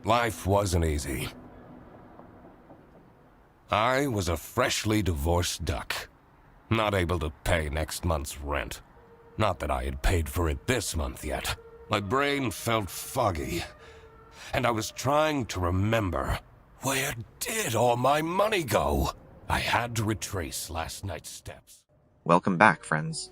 Life wasn't easy. I was a freshly divorced duck, not able to pay next month's rent. Not that I had paid for it this month yet. My brain felt foggy, and I was trying to remember, where did all my money go? I had to retrace last night's steps. Welcome back, friends.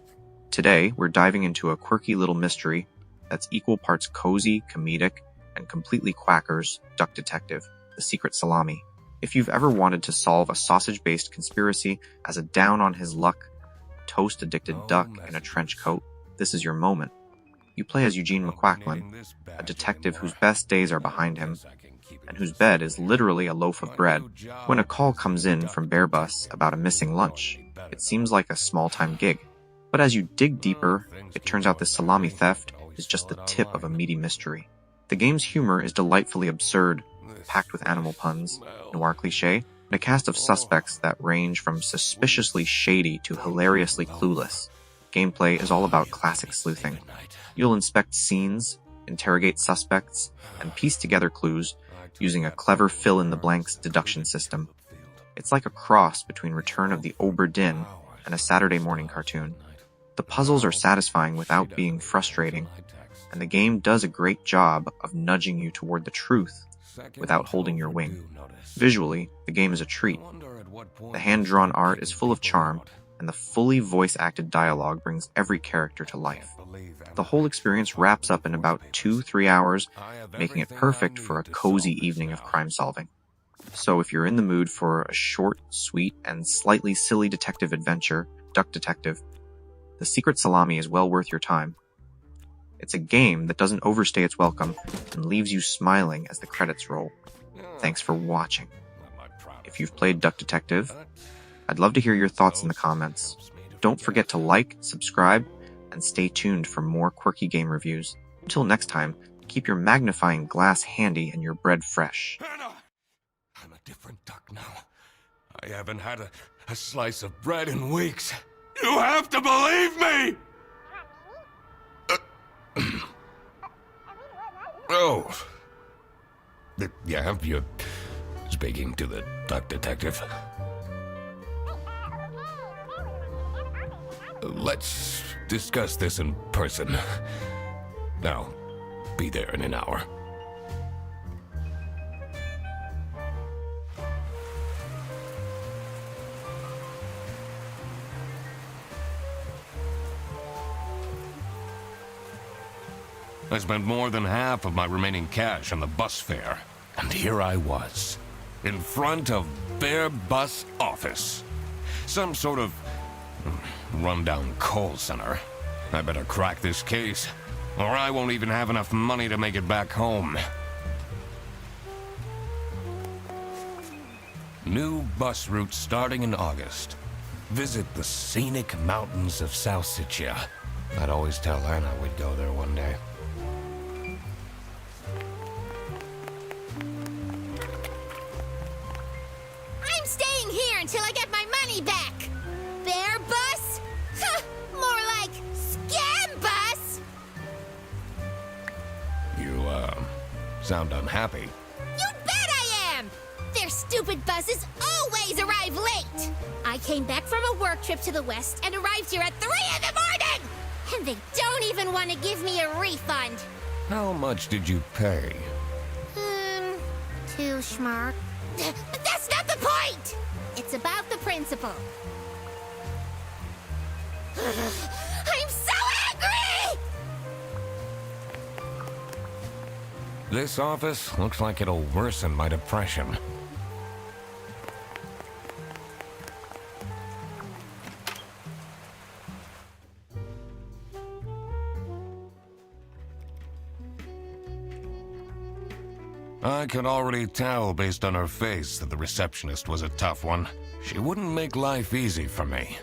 Today, we're diving into a quirky little mystery that's equal parts cozy, comedic, and completely quackers Duck Detective, The Secret Salami. If you've ever wanted to solve a sausage-based conspiracy as a down-on-his-luck, toast-addicted duck in a trench coat, this is your moment. You play as Eugene McQuacklin, a detective whose best days are behind him, and whose bed is literally a loaf of bread. When a call comes in from Bear Bus about a missing lunch, it seems like a small-time gig. But as you dig deeper, it turns out this salami theft is just the tip of a meaty mystery. The game's humor is delightfully absurd, packed with animal puns, noir cliché, and a cast of suspects that range from suspiciously shady to hilariously clueless. Gameplay is all about classic sleuthing. You'll inspect scenes, interrogate suspects, and piece together clues using a clever fill-in-the-blanks deduction system. It's like a cross between Return of the Obra Dinn and a Saturday morning cartoon. The puzzles are satisfying without being frustrating, and the game does a great job of nudging you toward the truth without holding your wing. Visually, the game is a treat. The hand-drawn art is full of charm, and the fully voice-acted dialogue brings every character to life. The whole experience wraps up in about 2-3 hours, making it perfect for a cozy evening of crime solving. So if you're in the mood for a short, sweet, and slightly silly detective adventure, Duck Detective, The Secret Salami is well worth your time. It's a game that doesn't overstay its welcome and leaves you smiling as the credits roll. Thanks for watching. If you've played Duck Detective, I'd love to hear your thoughts in the comments. Don't forget to like, subscribe, and stay tuned for more quirky game reviews. Until next time, keep your magnifying glass handy and your bread fresh. Hannah! I'm a different duck now. I haven't had a slice of bread in weeks. You have to believe me! Oh. Yeah, you're speaking to the Duck Detective. Let's discuss this in person. I'll be there in an hour. I spent more than half of my remaining cash on the bus fare, and here I was, in front of Bear Bus office. Some sort of rundown call center. I better crack this case, or I won't even have enough money to make it back home. New bus route starting in August. Visit the scenic mountains of South Sicily. I'd always tell Anna we'd go there one day. I'm staying here until I get my money back. Bear Bus? More like Scam Bus. You, sound unhappy. You bet I am! Their stupid buses always arrive late! I came back from a work trip to the west and arrived here at 3 in the morning! And they don't even want to give me a refund. How much did you pay? Too smart. But that's not the point! It's about the principle. I'm so angry! This office looks like it'll worsen my depression. I could already tell based on her face that the receptionist was a tough one. She wouldn't make life easy for me.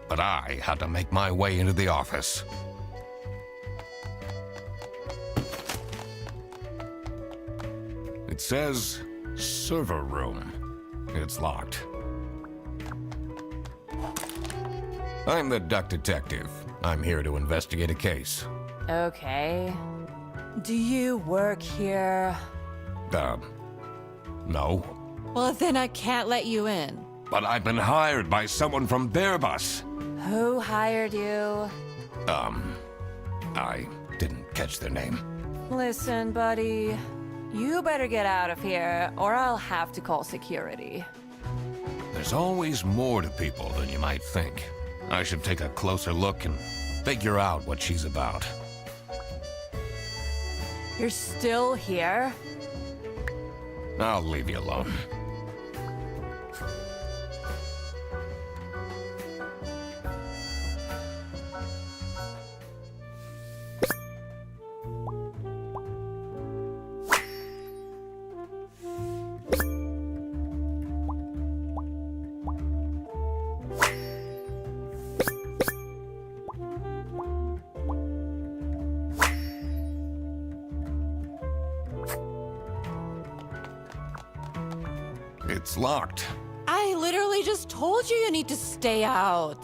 But I had to make my way into the office. It says server room. It's locked. I'm the Duck Detective. I'm here to investigate a case. Okay. Do you work here? No. Well, then I can't let you in. But I've been hired by someone from their bus. Who hired you? I didn't catch their name. Listen, buddy. You better get out of here, or I'll have to call security. There's always more to people than you might think. I should take a closer look and figure out what she's about. You're still here? I'll leave you alone. It's locked. I literally just told you need to stay out.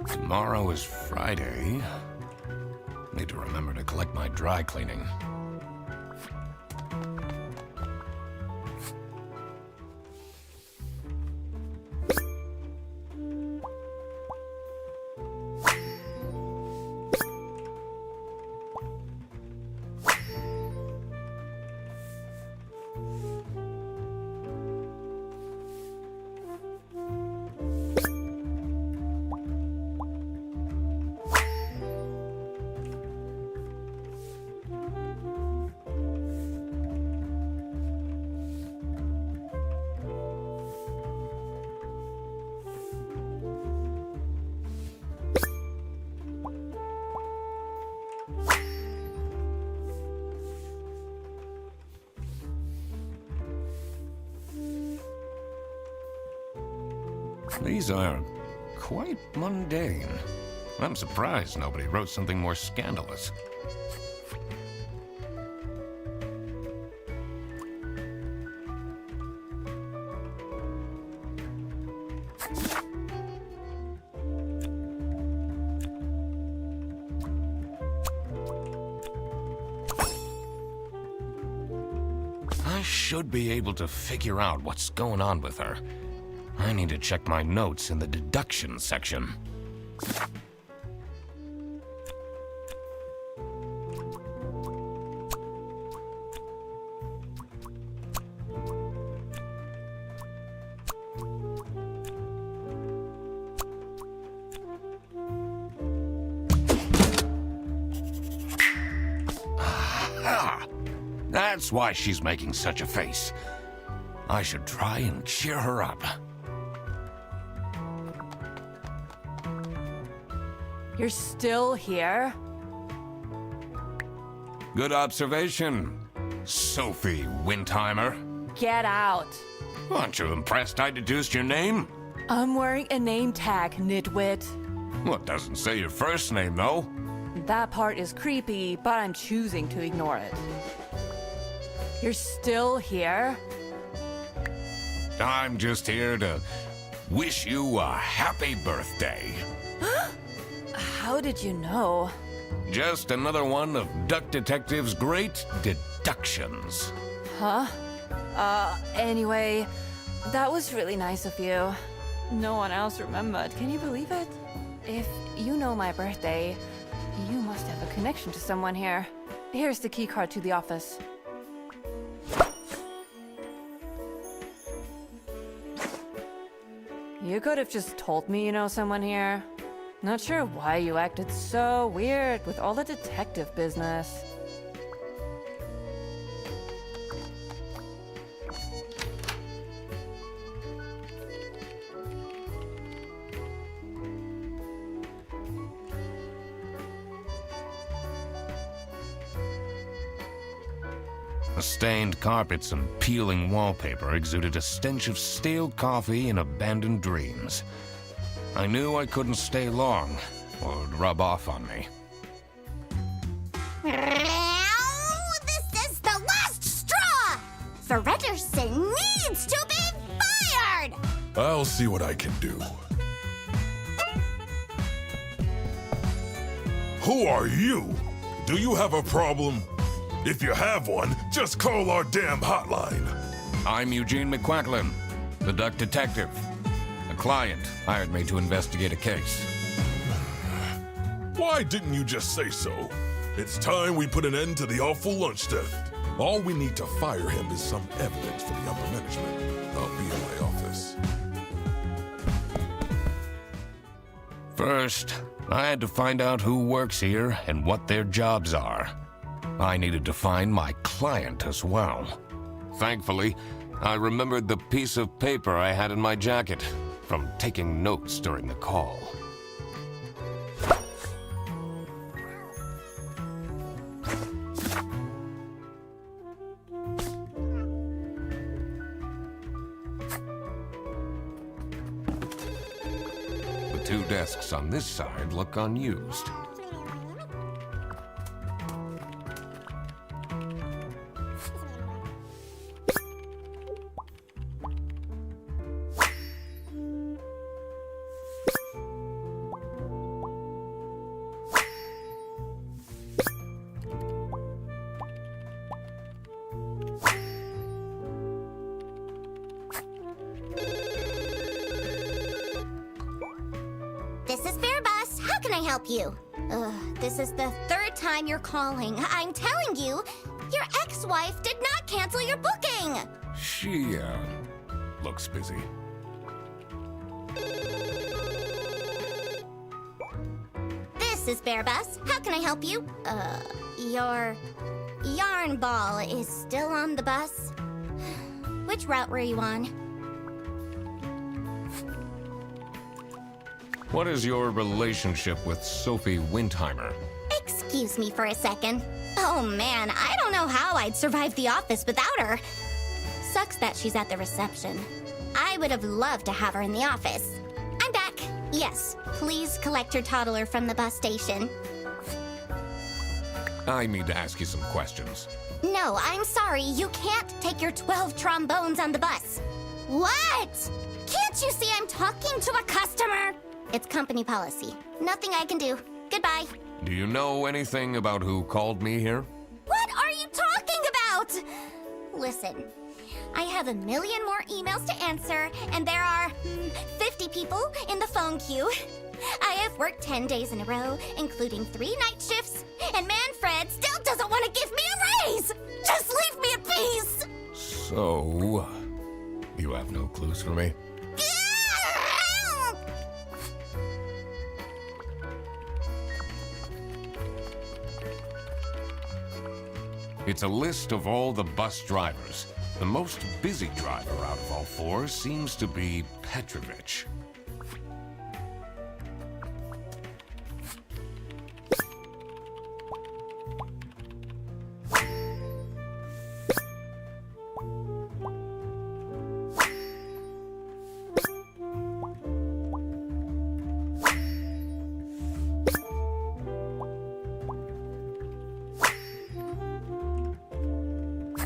Tomorrow is Friday. Need to remember to collect my dry cleaning. These are quite mundane. I'm surprised nobody wrote something more scandalous. I should be able to figure out what's going on with her. I need to check my notes in the deduction section. Aha! That's why she's making such a face. I should try and cheer her up. You're still here? Good observation, Sophie Windheimer. Get out. Aren't you impressed I deduced your name? I'm wearing a name tag, nitwit. Well, it doesn't say your first name, though. That part is creepy, but I'm choosing to ignore it. You're still here? I'm just here to wish you a happy birthday. How did you know? Just another one of Duck Detective's great deductions. Huh? Anyway, that was really nice of you. No one else remembered. Can you believe it? If you know my birthday, you must have a connection to someone here. Here's the key card to the office. You could have just told me you know someone here. Not sure why you acted so weird with all the detective business. The stained carpets and peeling wallpaper exuded a stench of stale coffee and abandoned dreams. I knew I couldn't stay long, would rub off on me. This is the last straw! Fredderson needs to be fired! I'll see what I can do. Who are you? Do you have a problem? If you have one, just call our damn hotline. I'm Eugene McQuacklin, the duck detective. A client hired me to investigate a case. Why didn't you just say so? It's time we put an end to the awful lunch theft. All we need to fire him is some evidence for the upper management. I'll be in my office. First, I had to find out who works here and what their jobs are. I needed to find my client as well. Thankfully, I remembered the piece of paper I had in my jacket from taking notes during the call. The two desks on this side look unused. This is Fair Bus. How can I help you? This is the third time you're calling. I'm telling you, your ex-wife did not cancel your booking. She, looks busy. This is Bear Bus. How can I help you? Your yarn ball is still on the bus. Which route were you on? What is your relationship with Sophie Windheimer? Excuse me for a second. Oh man, I don't know how I'd survive the office without her. Sucks that she's at the reception. I would have loved to have her in the office. I'm back. Yes, please collect your toddler from the bus station. I need to ask you some questions. No, I'm sorry. You can't take your 12 trombones on the bus. What? Can't you see I'm talking to a customer? It's company policy. Nothing I can do. Goodbye. Do you know anything about who called me here? What are you talking about? Listen, I have a million more emails to answer, and there are 50 people in the phone queue. I have worked 10 days in a row, including 3 night shifts, and Manfred still doesn't want to give me a raise! Just leave me in peace! So, you have no clues for me? It's a list of all the bus drivers. The most busy driver out of all 4 seems to be Petrovich.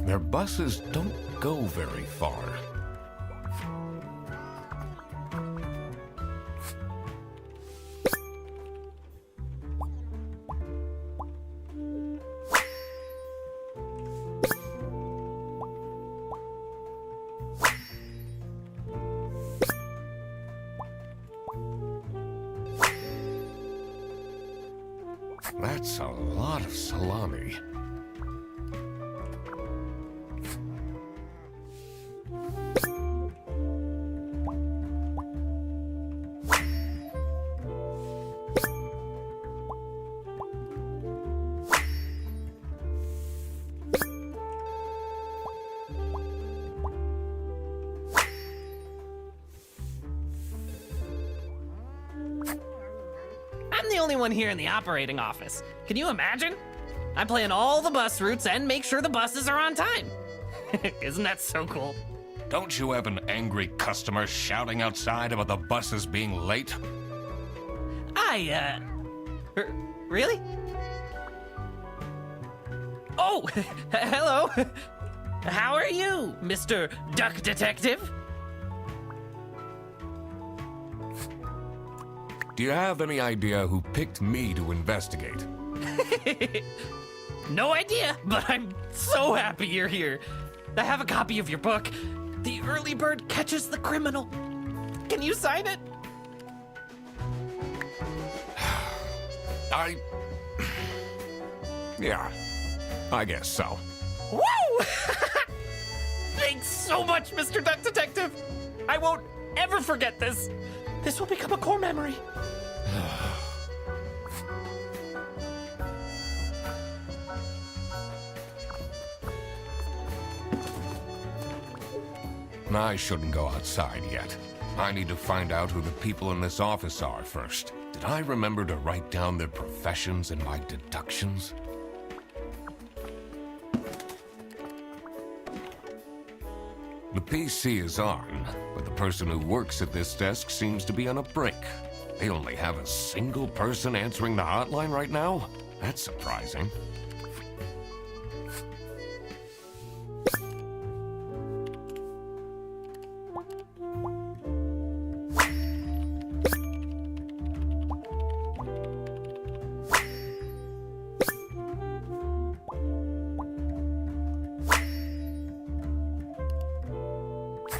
Their buses don't go very far. That's a lot of salami. I'm the only one here in the operating office. Can you imagine? I plan all the bus routes and make sure the buses are on time. Isn't that so cool? Don't you have an angry customer shouting outside about the buses being late? Really? Oh, hello. How are you, Mr. Duck Detective? Do you have any idea who picked me to investigate? No idea, but I'm so happy you're here. I have a copy of your book. The Early Bird Catches the Criminal. Can you sign it? Yeah, I guess so. Woo! Thanks so much, Mr. Duck Detective. I won't ever forget this. This will become a core memory. I shouldn't go outside yet. I need to find out who the people in this office are first. Did I remember to write down their professions in my deductions? The PC is on, but the person who works at this desk seems to be on a break. They only have a single person answering the hotline right now? That's surprising.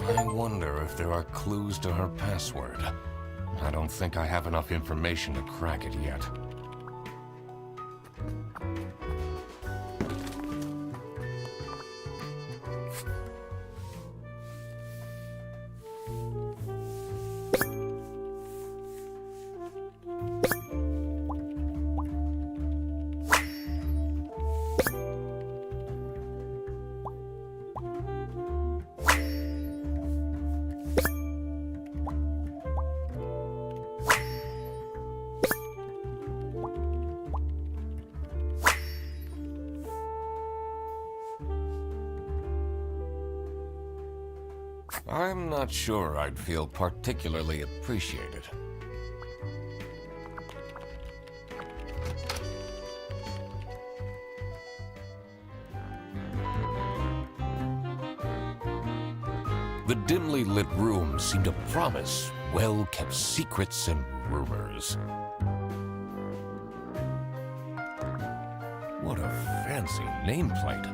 I wonder if there are clues to her password. I don't think I have enough information to crack it yet. I'm not sure I'd feel particularly appreciated. The dimly lit room seemed to promise well-kept secrets and rumors. What a fancy nameplate.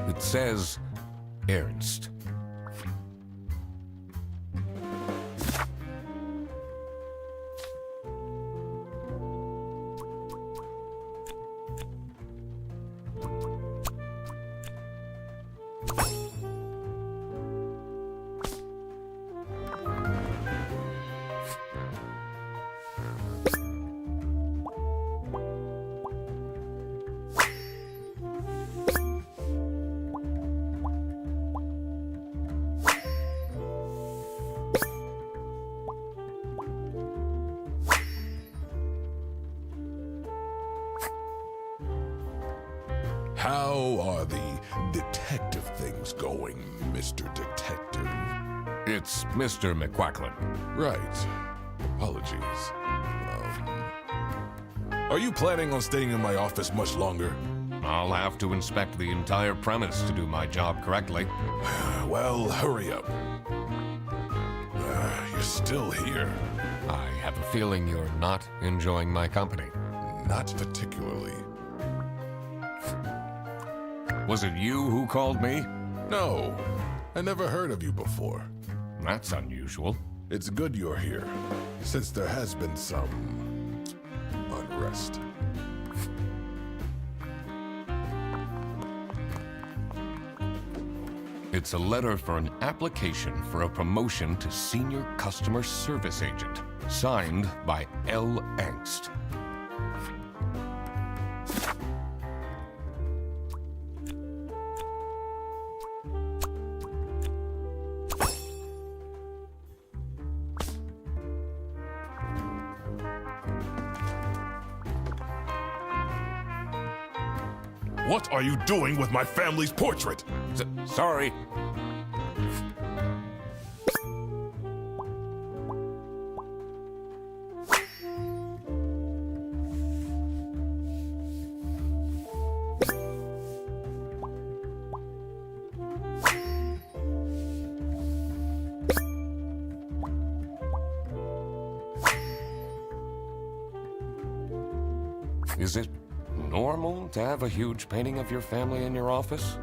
It says Ernst. How are the detective things going, Mr. Detective? It's Mr. McQuacklin. Right. Apologies. Are you planning on staying in my office much longer? I'll have to inspect the entire premise to do my job correctly. Well, hurry up. You're still here. I have a feeling you're not enjoying my company. Not particularly. Was it you who called me? No, I never heard of you before. That's unusual. It's good you're here, since there has been some unrest. It's a letter for an application for a promotion to Senior Customer Service Agent, signed by L. Angst. What are you doing with my family's portrait? Sorry. Is it normal to have a huge painting of your family in your office?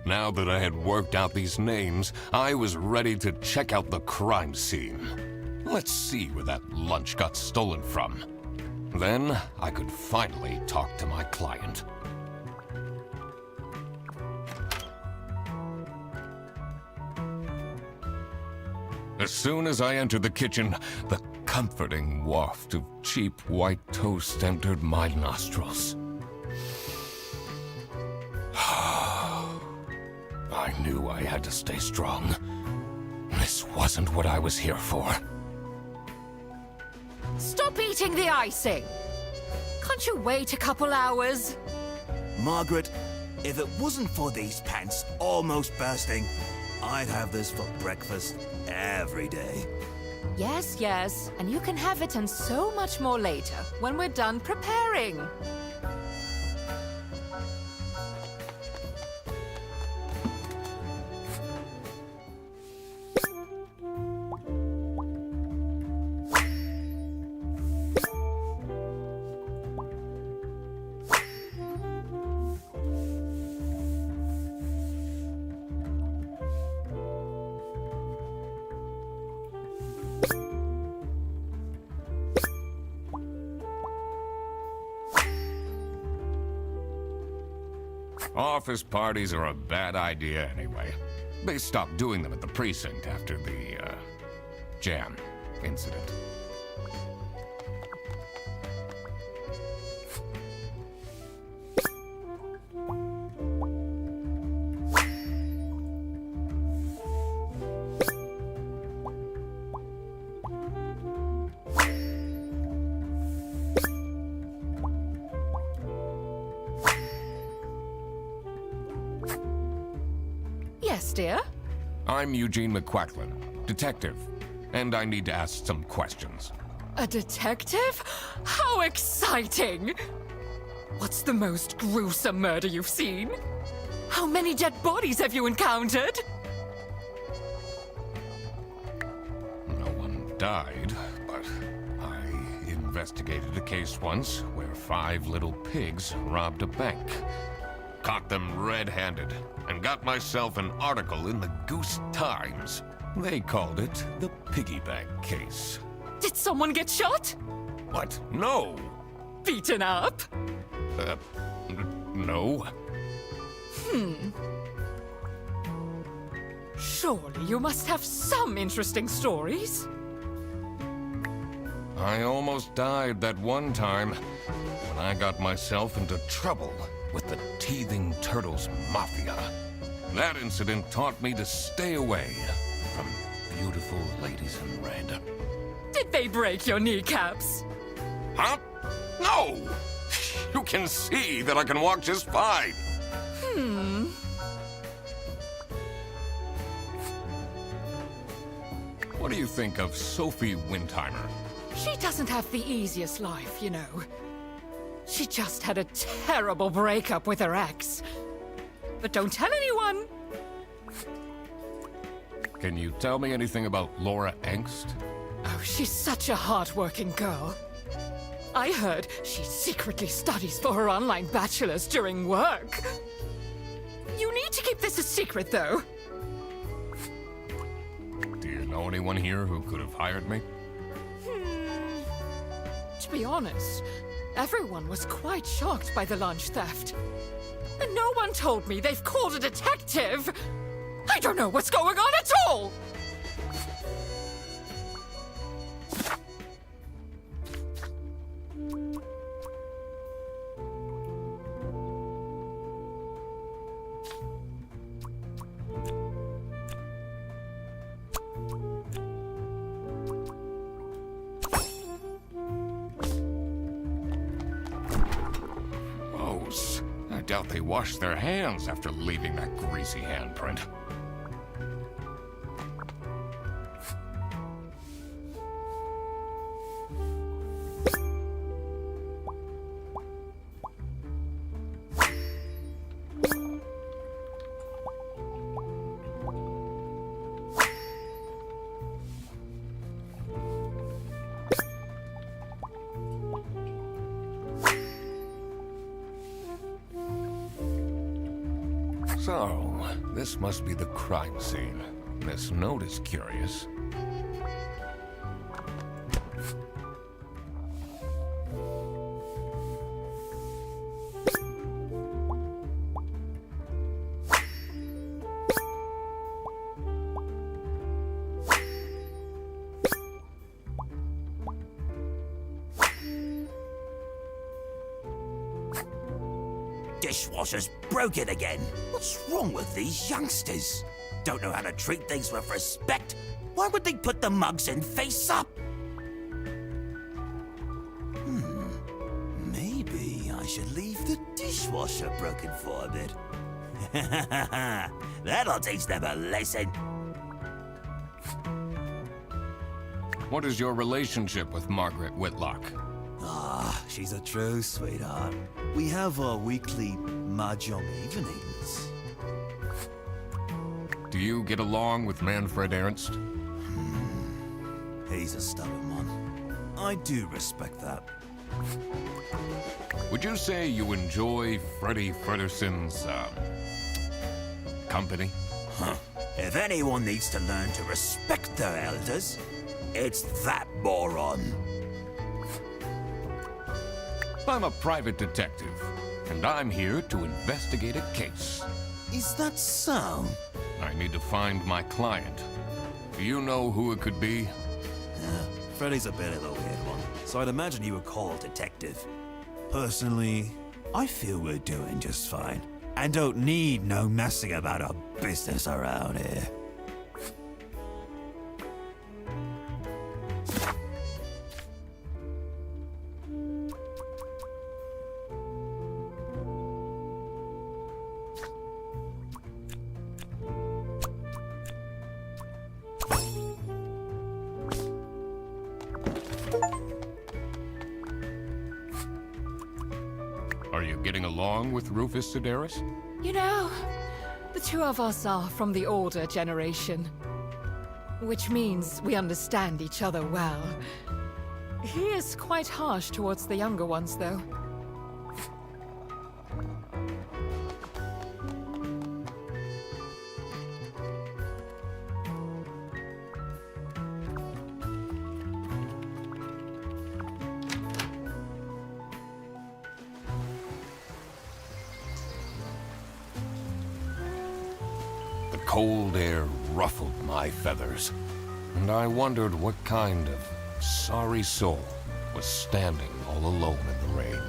Now that I had worked out these names, I was ready to check out the crime scene. Let's see where that lunch got stolen from. Then I could finally talk to my client. As soon as I entered the kitchen, the comforting waft of cheap white toast entered my nostrils. I knew I had to stay strong. This wasn't what I was here for. Stop eating the icing! Can't you wait a couple hours? Margaret, if it wasn't for these pants almost bursting, I'd have this for breakfast every day. Yes, yes, and you can have it and so much more later, when we're done preparing. Office parties are a bad idea anyway. They stopped doing them at the precinct after the, jam incident. Yes, dear? I'm Eugene McQuacklin, detective, and I need to ask some questions. A detective? How exciting! What's the most gruesome murder you've seen? How many dead bodies have you encountered? No one died, but I investigated a case once where 5 little pigs robbed a bank. Caught them red-handed, and got myself an article in the Goose Times. They called it the Piggy Bank Case. Did someone get shot? What? No! Beaten up? No. Surely you must have some interesting stories. I almost died that one time when I got myself into trouble with the Teething Turtles Mafia. That incident taught me to stay away from beautiful ladies in red. Did they break your kneecaps? Huh? No! You can see that I can walk just fine. What do you think of Sophie Windheimer? She doesn't have the easiest life, you know. She just had a terrible breakup with her ex. But don't tell anyone. Can you tell me anything about Laura Angst? Oh, she's such a hard-working girl. I heard she secretly studies for her online bachelor's during work. You need to keep this a secret, though. Do you know anyone here who could have hired me? To be honest, everyone was quite shocked by the lunch theft. And no one told me they've called a detective. I don't know what's going on at all. Gross. I doubt they washed their hands after leaving that greasy handprint. So, this must be the crime scene. This note is curious. Dishwasher's broken again. What's wrong with these youngsters? Don't know how to treat things with respect. Why would they put the mugs in face up? Maybe I should leave the dishwasher broken for a bit. That'll teach them a lesson. What is your relationship with Margaret Whitlock? She's a true sweetheart. We have our weekly mahjong evenings. Do you get along with Manfred Ernst? He's a stubborn one. I do respect that. Would you say you enjoy Freddie Frederson's, company? If anyone needs to learn to respect their elders, it's that moron. I'm a private detective, and I'm here to investigate a case. Is that so? I need to find my client. Do you know who it could be? Freddy's a bit of a weird one, so I'd imagine you would call a detective. Personally, I feel we're doing just fine, and don't need no messing about our business around here. Are you getting along with Rufus Sedaris? You know, the two of us are from the older generation, which means we understand each other well. He is quite harsh towards the younger ones, though. The cold air ruffled my feathers, and I wondered what kind of sorry soul was standing all alone in the rain.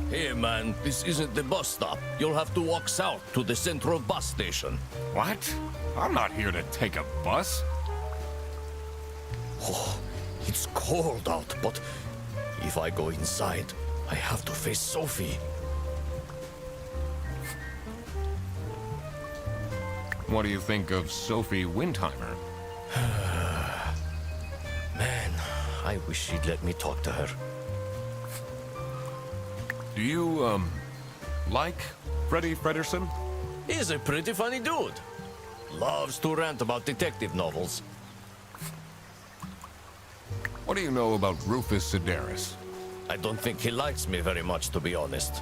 Hey man, this isn't the bus stop. You'll have to walk south to the central bus station. What? I'm not here to take a bus. Oh, it's cold out, but if I go inside, I have to face Sophie. What do you think of Sophie Windheimer? Man, I wish she'd let me talk to her. Do you, like Freddie Frederson? He's a pretty funny dude. Loves to rant about detective novels. What do you know about Rufus Sedaris? I don't think he likes me very much, to be honest.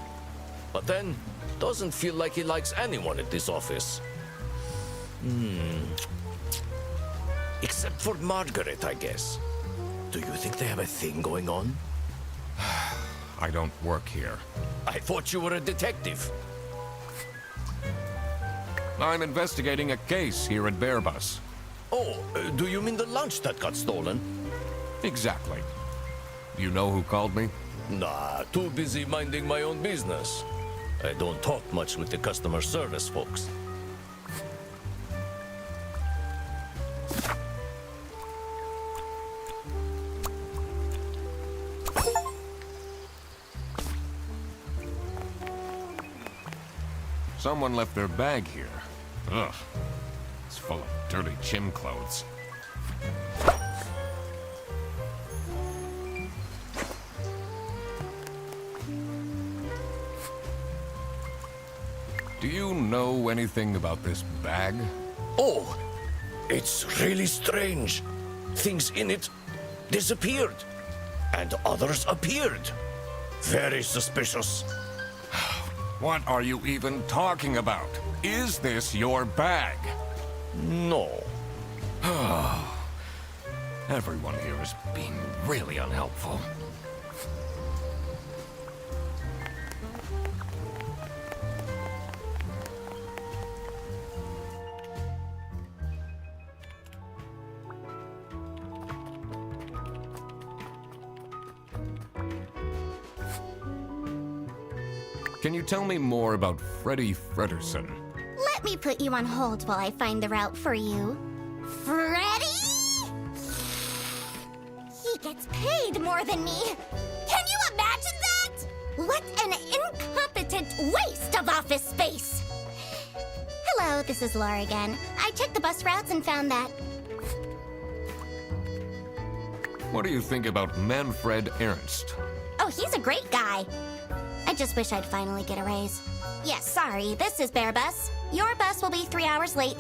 But then, doesn't feel like he likes anyone at this office. Except for Margaret, I guess. Do you think they have a thing going on? I don't work here. I thought you were a detective. I'm investigating a case here at Bearbus. Oh, do you mean the lunch that got stolen? Exactly. You know who called me? Nah, too busy minding my own business. I don't talk much with the customer service folks. Someone left their bag here. Ugh. It's full of dirty gym clothes. Do you know anything about this bag? Oh, it's really strange. Things in it disappeared, and others appeared. Very suspicious. What are you even talking about? Is this your bag? No. Everyone here is being really unhelpful. Can you tell me more about Freddie Frederson? Let me put you on hold while I find the route for you. Freddy? He gets paid more than me. Can you imagine that? What an incompetent waste of office space. Hello, this is Laura again. I checked the bus routes and found that. What do you think about Manfred Ernst? Oh, he's a great guy. I just wish I'd finally get a raise. Yes, sorry, this is Bear Bus. Your bus will be 3 hours late.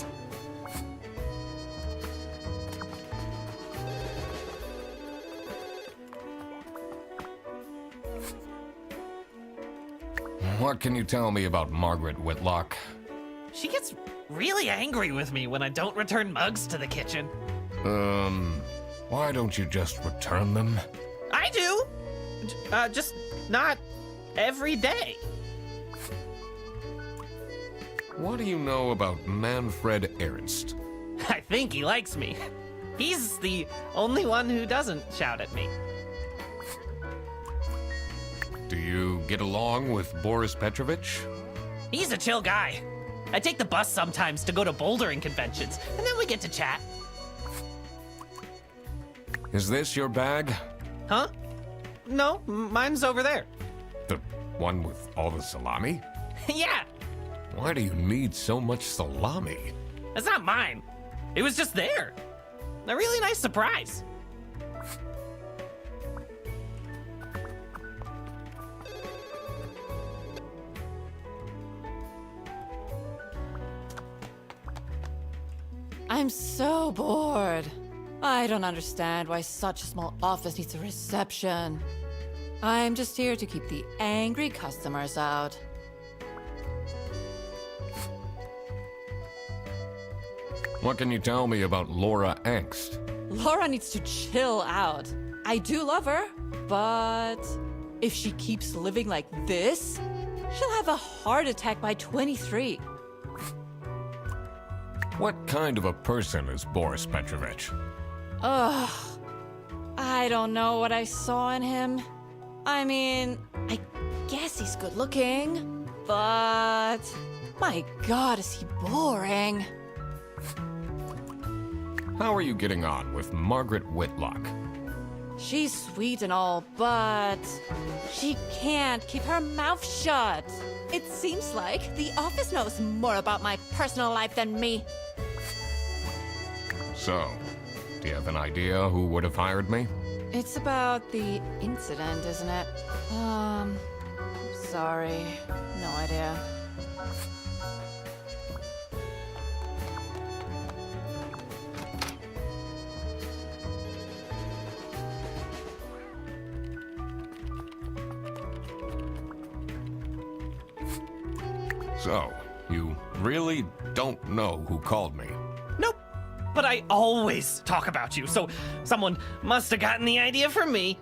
What can you tell me about Margaret Whitlock? She gets really angry with me when I don't return mugs to the kitchen. Why don't you just return them? I do! Just not every day. What do you know about Manfred Ernst? I think he likes me. He's the only one who doesn't shout at me. Do you get along with Boris Petrovich? He's a chill guy. I take the bus sometimes to go to bouldering conventions, and then we get to chat. Is this your bag? Huh? No, mine's over there. The one with all the salami? Yeah, Why do you need so much salami? that's not mine. It was just there. A really nice surprise. I'm so bored. I don't understand why such a small office needs a reception. I'm just here to keep the angry customers out. What can you tell me about Laura Angst? Laura needs to chill out. I do love her, but if she keeps living like this, she'll have a heart attack by 23. What kind of a person is Boris Petrovich? Ugh. I don't know what I saw in him. I mean, I guess he's good looking, but my God, is he boring. How are you getting on with Margaret Whitlock? She's sweet and all, but she can't keep her mouth shut. It seems like the office knows more about my personal life than me. So, do you have an idea who would have hired me? It's about the incident, isn't it? Sorry. No idea. So, you really don't know who called me? Nope. But I always talk about you, so someone must have gotten the idea from me.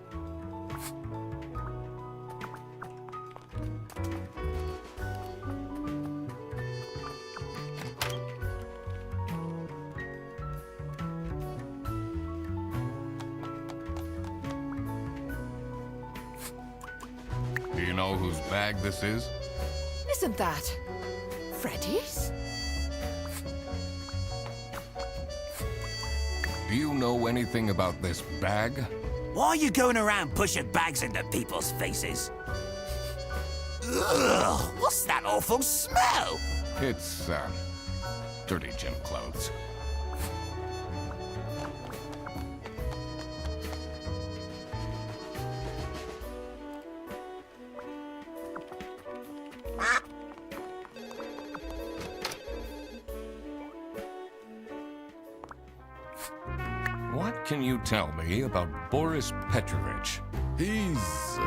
Do you know whose bag this is? Isn't that Freddy's? Do you know anything about this bag? Why are you going around pushing bags into people's faces? Ugh, what's that awful smell? It's, dirty gym clothes. What can you tell me about Boris Petrovich? He's,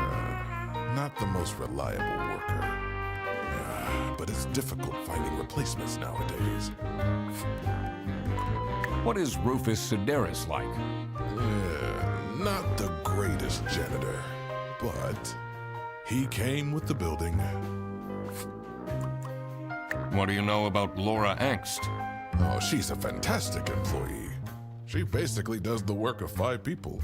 not the most reliable worker. But it's difficult finding replacements nowadays. What is Rufus Sedaris like? Not the greatest janitor, but he came with the building. What do you know about Laura Angst? Oh, she's a fantastic employee. She basically does the work of 5 people.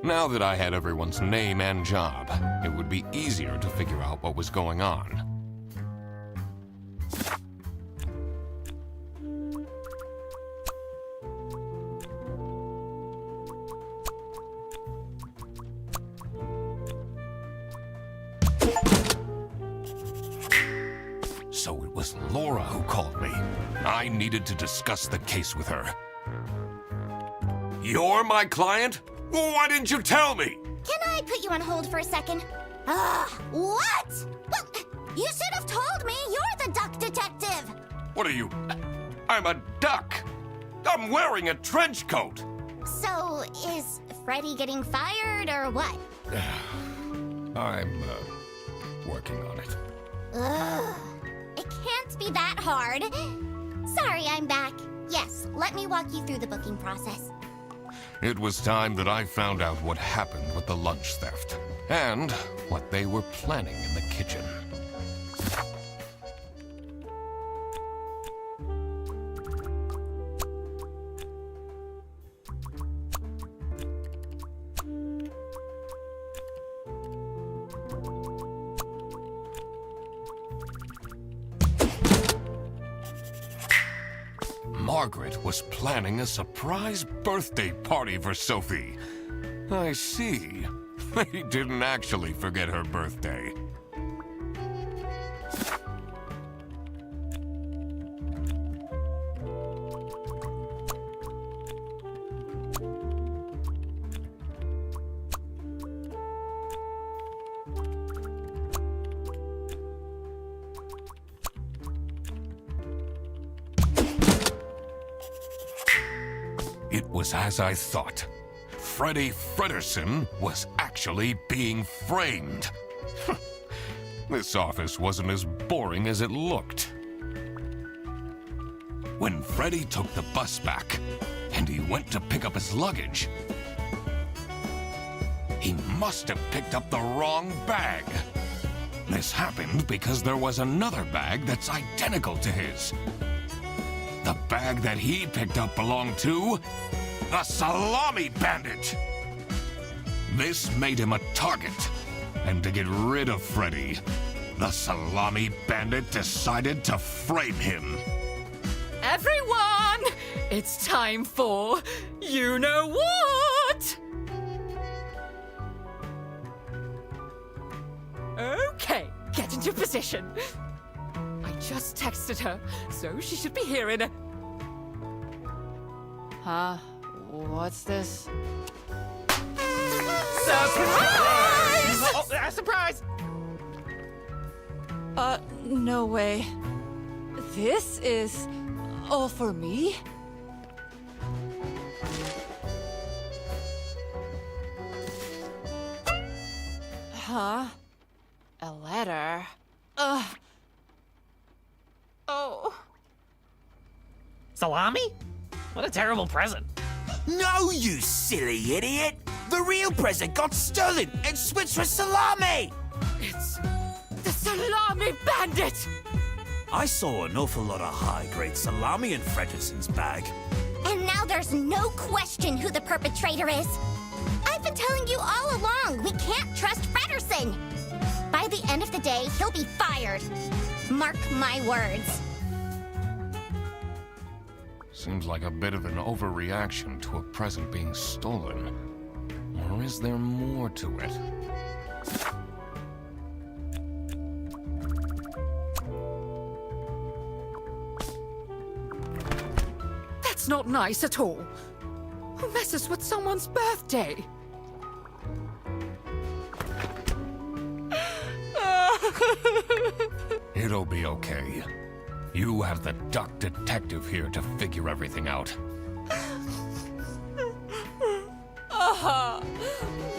Now that I had everyone's name and job, it would be easier to figure out what was going on. So it was Laura who called me. I needed to discuss the case with her. You're my client? Why didn't you tell me? Can I put you on hold for a second? What? Well, you should have told me. You're the duck detective. What are you? I'm a duck. I'm wearing a trench coat. So, is Freddy getting fired or what? I'm, working on it. Ugh. It can't be that hard. Sorry, I'm back. Yes, let me walk you through the booking process. It was time that I found out what happened with the lunch theft, and what they were planning in the kitchen. Margaret was planning a surprise birthday party for Sophie. I see. They didn't actually forget her birthday. It was as I thought. Freddy Fredersen was actually being framed. This office wasn't as boring as it looked. When Freddy took the bus back, and he went to pick up his luggage, he must have picked up the wrong bag. This happened because there was another bag that's identical to his. The bag that he picked up belonged to the Salami Bandit. This made him a target, and to get rid of Freddy, the Salami Bandit decided to frame him. Everyone, it's time for you know what? Okay, get into position. I just texted her, so she should be here in a... Huh? What's this? Surprise! No way. This is all for me? Huh? A letter? Ugh. Oh. Salami? What a terrible present. No, you silly idiot! The real present got stolen and switched for salami! It's the Salami Bandit! I saw an awful lot of high-grade salami in Fredrickson's bag. And now there's no question who the perpetrator is. I've been telling you all along, we can't trust Frederson. By the end of the day, he'll be fired. Mark my words. Seems like a bit of an overreaction to a present being stolen. Or is there more to it? That's not nice at all. Who messes with someone's birthday? It'll be okay. You have the duck detective here to figure everything out.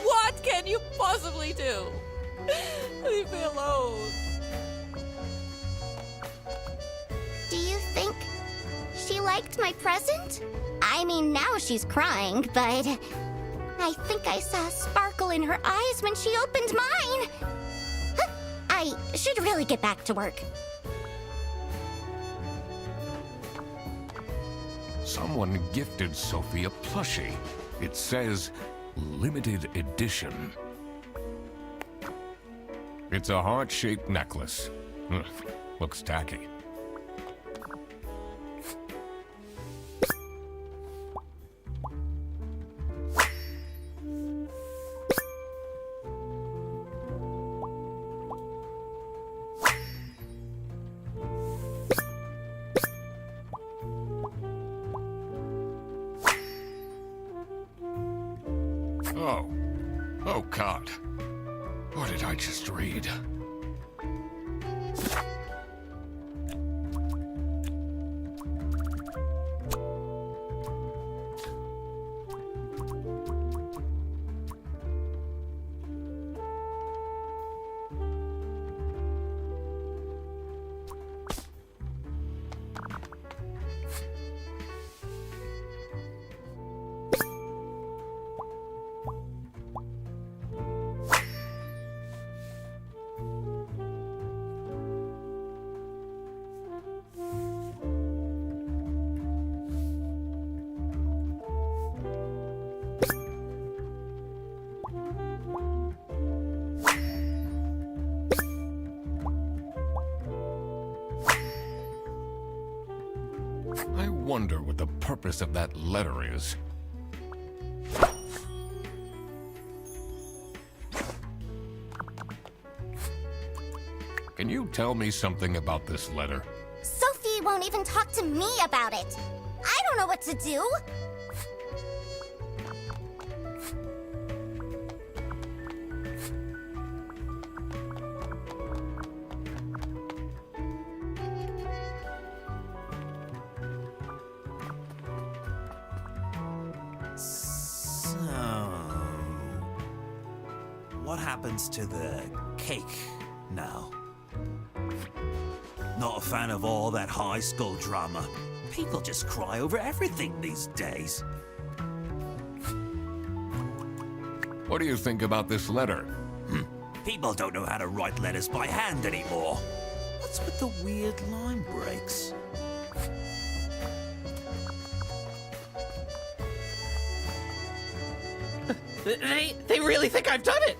What can you possibly do? Leave me alone. Do you think she liked my present? I mean, now she's crying, but I think I saw a sparkle in her eyes when she opened mine. Huh, I should really get back to work. Someone gifted Sophie a plushie. It says, limited edition. It's a heart-shaped necklace. Looks tacky. Oh God. What did I just read? I wonder what the purpose of that letter is. Can you tell me something about this letter? Sophie won't even talk to me about it. I don't know what to do. What happens to the cake now? Not a fan of all that high school drama. People just cry over everything these days. What do you think about this letter? People don't know how to write letters by hand anymore. What's with the weird line breaks? They really think I've done it!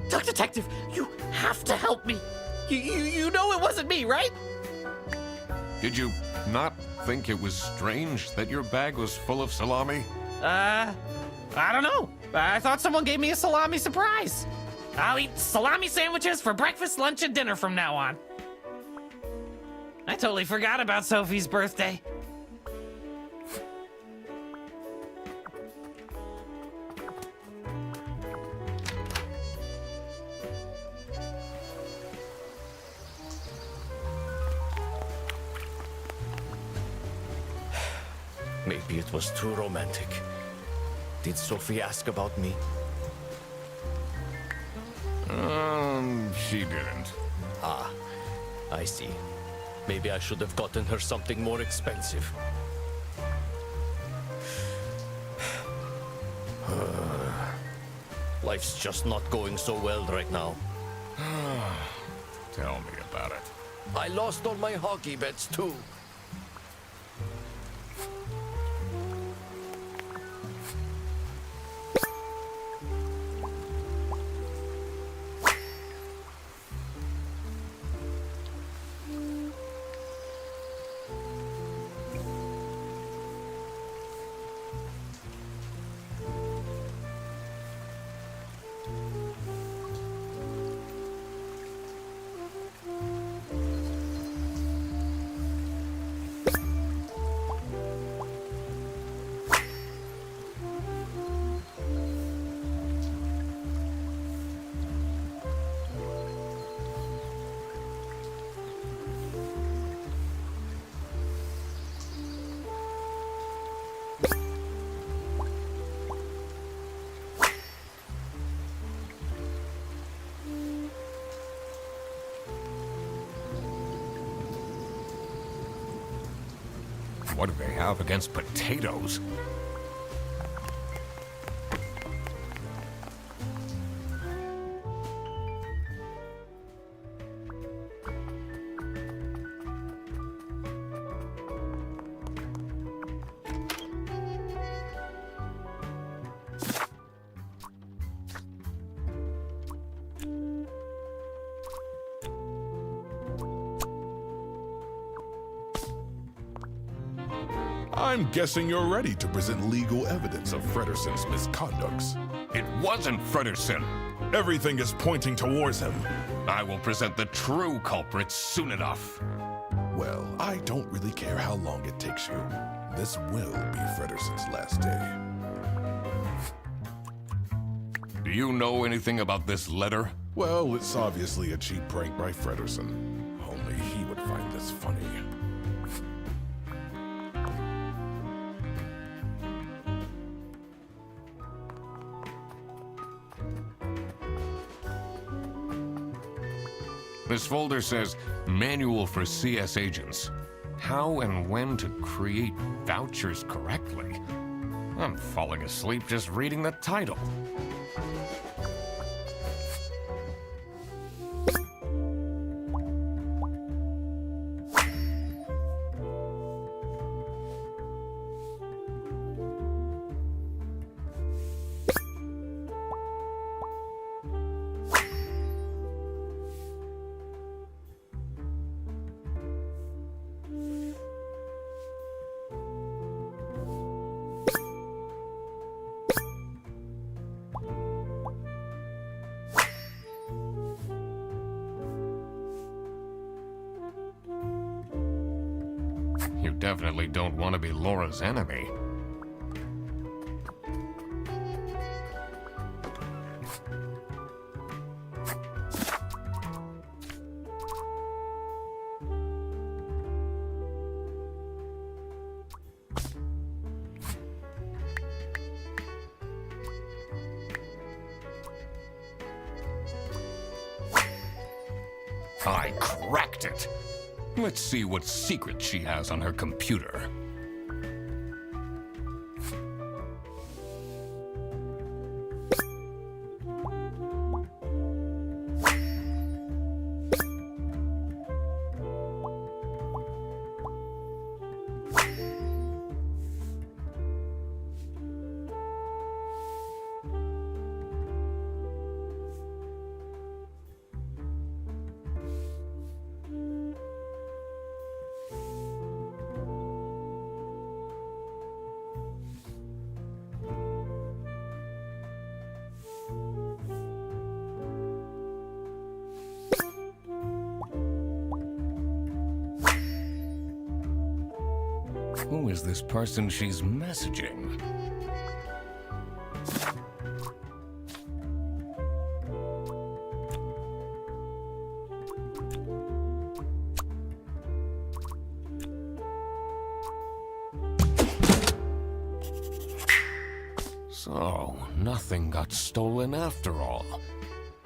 Duck Detective, you have to help me! You know it wasn't me, right? Did you not think it was strange that your bag was full of salami? I don't know. I thought someone gave me a salami surprise. I'll eat salami sandwiches for breakfast, lunch, and dinner from now on. I totally forgot about Sophie's birthday. Maybe it was too romantic. Did Sophie ask about me? She didn't. Ah, I see. Maybe I should have gotten her something more expensive. Life's just not going so well right now. Tell me about it. I lost all my hockey bets too. What do they have against potatoes? I'm guessing you're ready to present legal evidence of Frederson's misconducts. It wasn't Frederson. Everything is pointing towards him. I will present the true culprits soon enough. Well, I don't really care how long it takes you. This will be Frederson's last day. Do you know anything about this letter? Well, it's obviously a cheap prank by Frederson. Only he would find this funny. This folder says Manual for CS Agents. How and when to create vouchers correctly. I'm falling asleep just reading the title. You definitely don't want to be Laura's enemy. I cracked it. Let's see what secret she has on her computer. Who is this person she's messaging? So, nothing got stolen after all.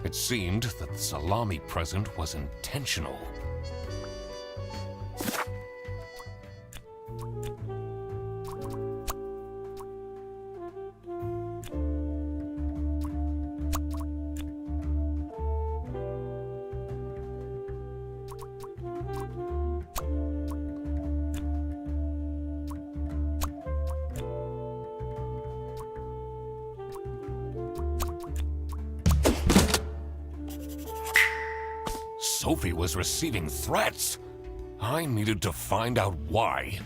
It seemed that the salami present was intentional. Sophie was receiving threats. I needed to find out why.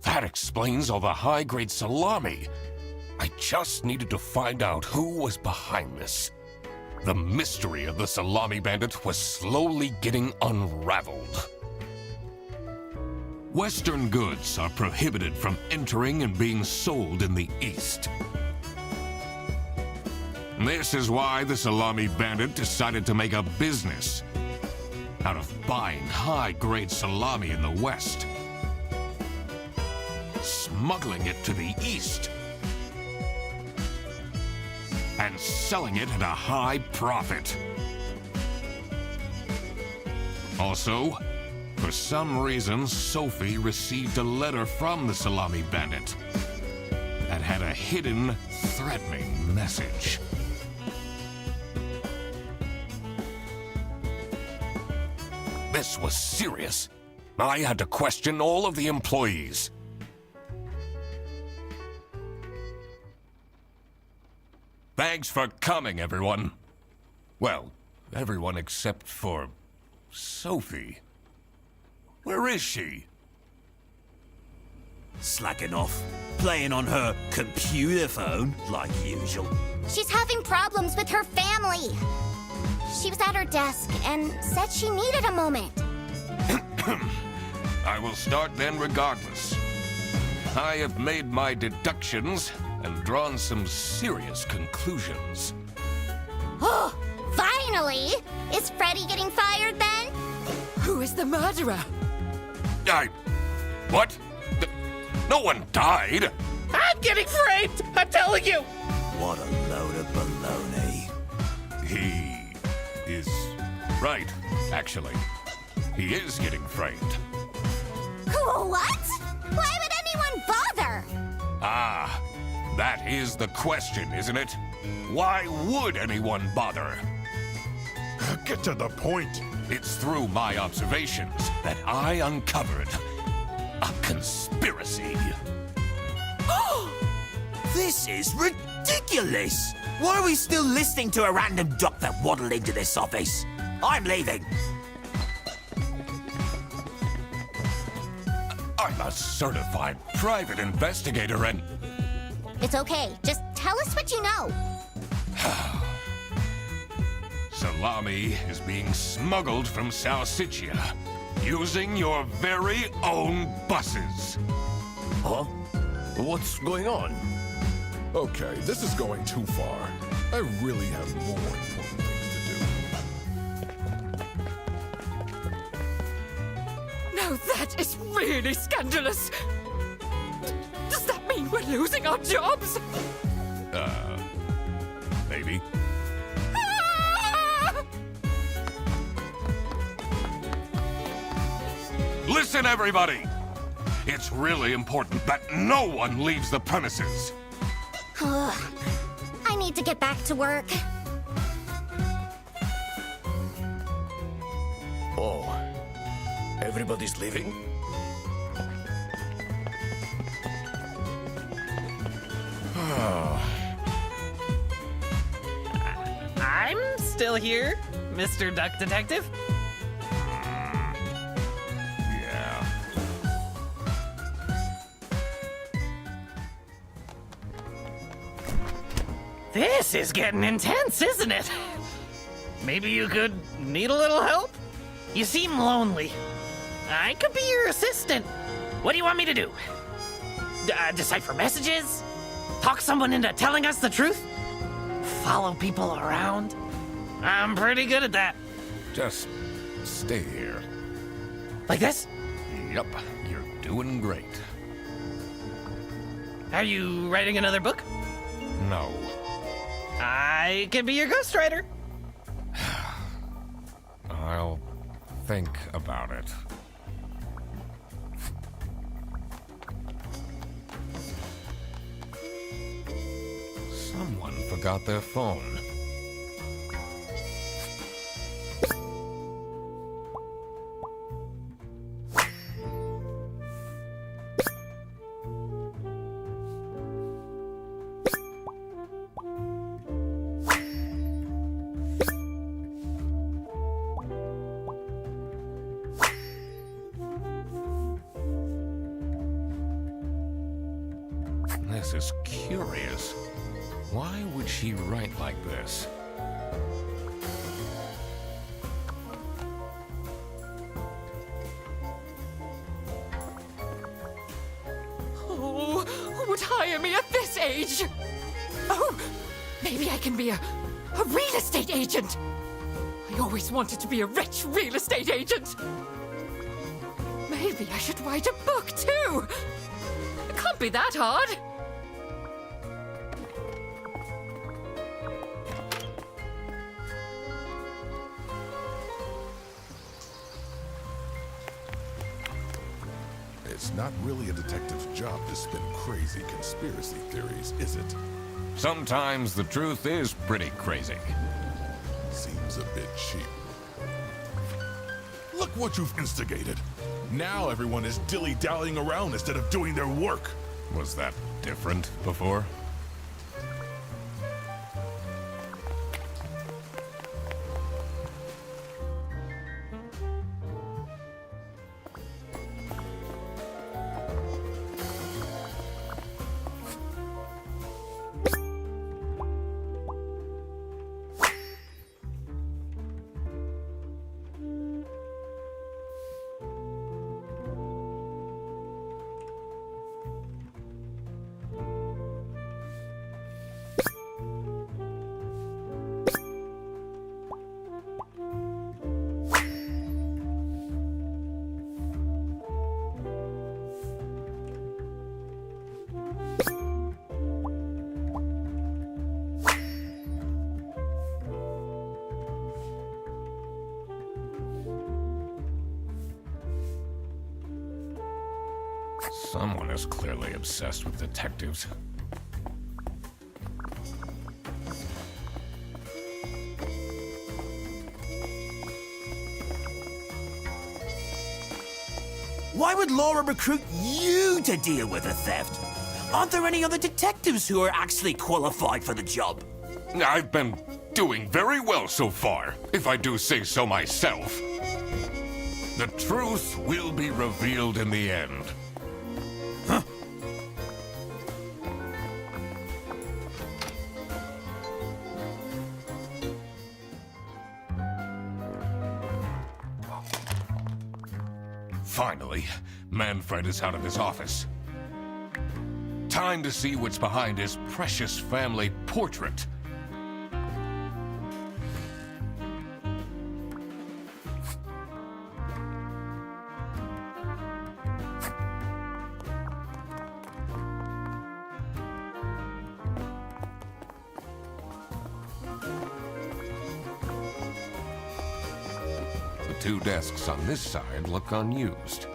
That explains all the high-grade salami. I just needed to find out who was behind this. The mystery of the salami bandit was slowly getting unraveled. Western goods are prohibited from entering and being sold in the East. This is why the salami bandit decided to make a business out of buying high-grade salami in the West, smuggling it to the East, and selling it at a high profit. Also, for some reason, Sophie received a letter from the salami bandit that had a hidden, threatening message. This was serious. I had to question all of the employees. Thanks for coming, everyone. Well, everyone except for Sophie. Where is she? Slacking off, playing on her computer phone like usual. She's having problems with her family. She was at her desk and said she needed a moment. I will start then regardless. I have made my deductions and drawn some serious conclusions. Oh, finally! Is Freddy getting fired then? Who is the murderer? What? No one died! I'm getting framed! I'm telling you! What a load of baloney. He is right, actually. He is getting framed. What? Why would anyone bother? Ah, that is the question, isn't it? Why would anyone bother? Get to the point. It's through my observations that I uncovered a conspiracy. This is ridiculous! Why are we still listening to a random doc that waddled into this office? I'm leaving. I'm a certified private investigator and... It's okay. Just tell us what you know. Salami is being smuggled from Salsiccia using your very own buses. Huh? What's going on? Okay, this is going too far. I really have more important things to do. Now that is really scandalous. Does that mean we're losing our jobs? Maybe. Ah! Listen, everybody! It's really important that no one leaves the premises. I need to get back to work. Oh, everybody's leaving? I'm still here, Mr. Duck Detective. This is getting intense, isn't it? Maybe you could need a little help? You seem lonely. I could be your assistant. What do you want me to do? Decipher messages? Talk someone into telling us the truth? Follow people around? I'm pretty good at that. Just stay here. Like this? Yup, you're doing great. Are you writing another book? No. I can be your ghostwriter. I'll think about it. Someone forgot their phone. This is curious. Why would she write like this? Oh, who would hire me at this age? Oh, maybe I can be a real estate agent. I always wanted to be a rich real estate agent. Maybe I should write a book too. It can't be that hard. It's not really a detective's job to spin crazy conspiracy theories, is it? Sometimes the truth is pretty crazy. Seems a bit cheap. Look what you've instigated. Now everyone is dilly-dallying around instead of doing their work. Was that different before? Someone is clearly obsessed with detectives. Why would Laura recruit you to deal with a theft? Aren't there any other detectives who are actually qualified for the job? I've been doing very well so far, if I do say so myself. The truth will be revealed in the end. Huh? Finally, Manfred is out of his office. Time to see what's behind his precious family portrait. The two desks on this side look unused.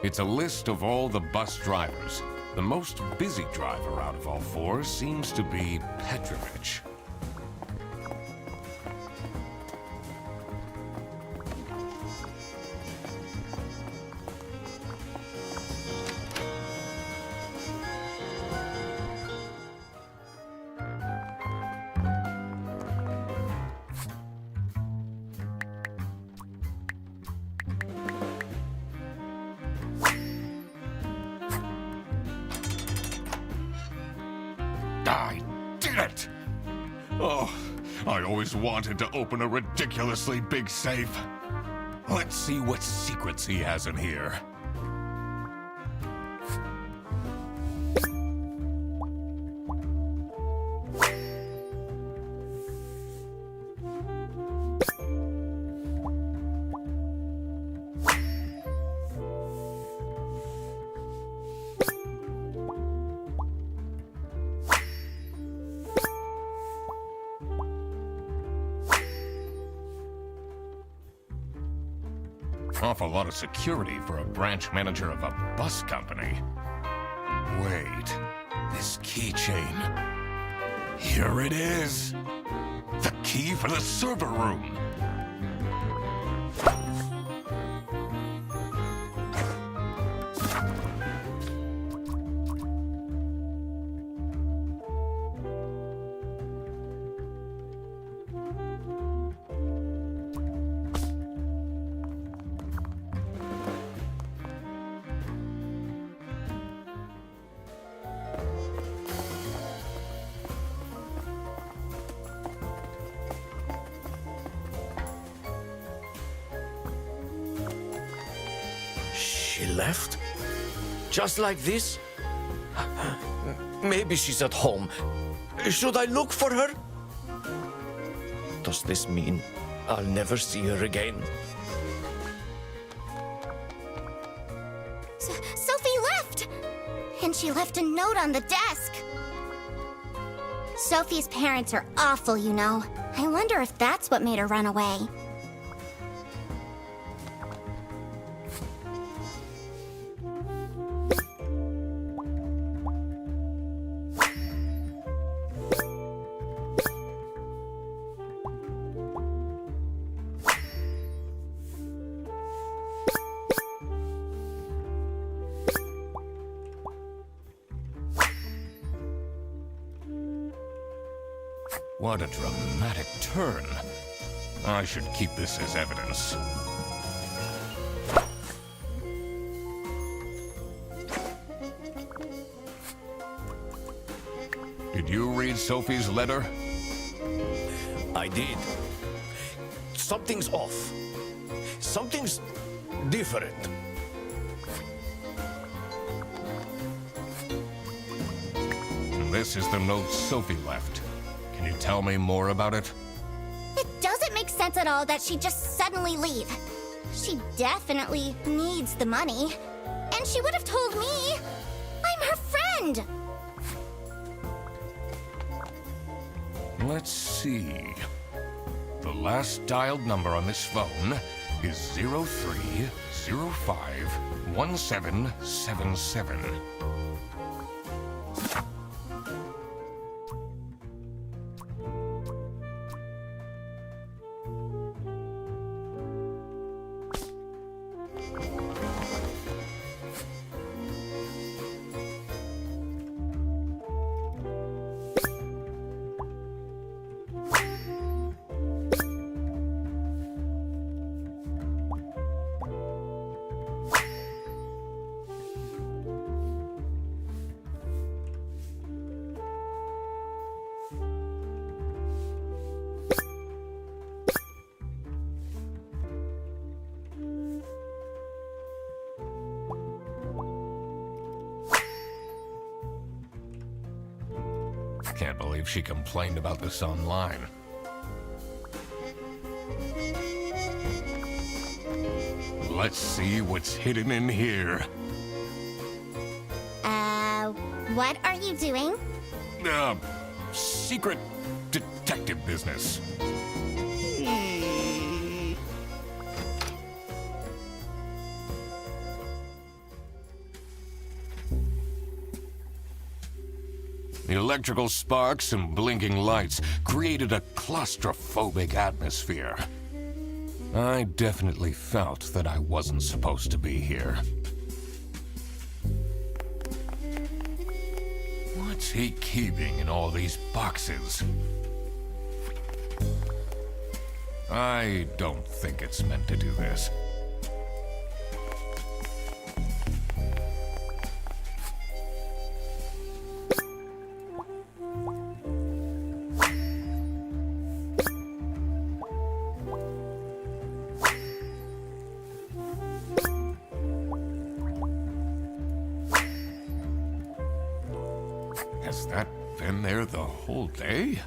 It's a list of all the bus drivers. The most busy driver out of all four seems to be Petrovich. I did it! Oh, I always wanted to open a ridiculously big safe. Let's see what secrets he has in here. Awful lot of security for a branch manager of a bus company. Wait, this keychain. Here it is. The key for the server room. She left? Just like this? Maybe she's at home. Should I look for her? Does this mean I'll never see her again? Sophie left! And she left a note on the desk. Sophie's parents are awful, you know. I wonder if that's what made her run away. What a dramatic turn. I should keep this as evidence. Did you read Sophie's letter? I did. Something's off. Something's different. This is the note Sophie left. Can you tell me more about it? It doesn't make sense at all that she'd just suddenly leave. She definitely needs the money. And she would have told me. I'm her friend. Let's see. The last dialed number on this phone is 03051777. Can't believe she complained about this online. Let's see what's hidden in here. What are you doing? Secret detective business. The electrical sparks and blinking lights created a claustrophobic atmosphere. I definitely felt that I wasn't supposed to be here. What's he keeping in all these boxes? I don't think it's meant to do this. Has that been there the whole day?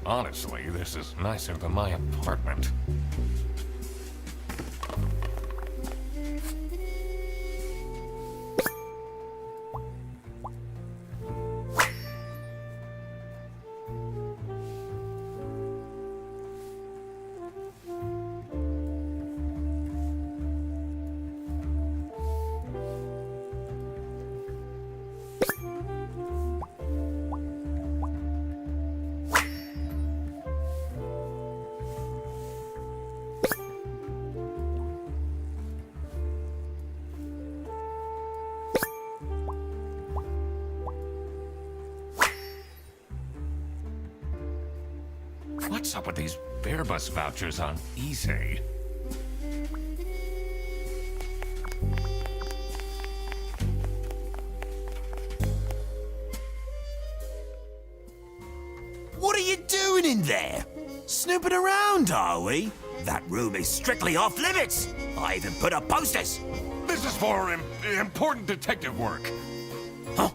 Honestly, this is nicer than my apartment. What's up with these bear bus vouchers on easy? What are you doing in there? Snooping around, are we? That room is strictly off limits. I even put up posters. This is for important detective work. Huh?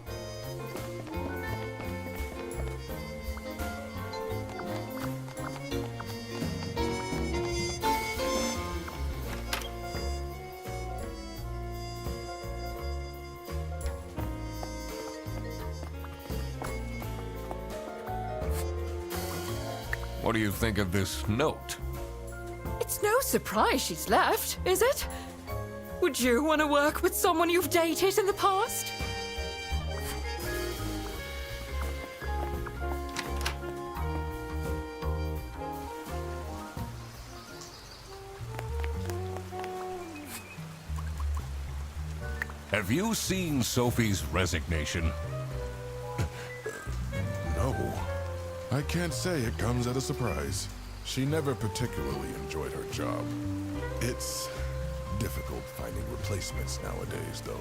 What do you think of this note? It's no surprise she's left, is it? Would you want to work with someone you've dated in the past? Have you seen Sophie's resignation? No. I can't say it comes as a surprise. She never particularly enjoyed her job. It's difficult finding replacements nowadays, though.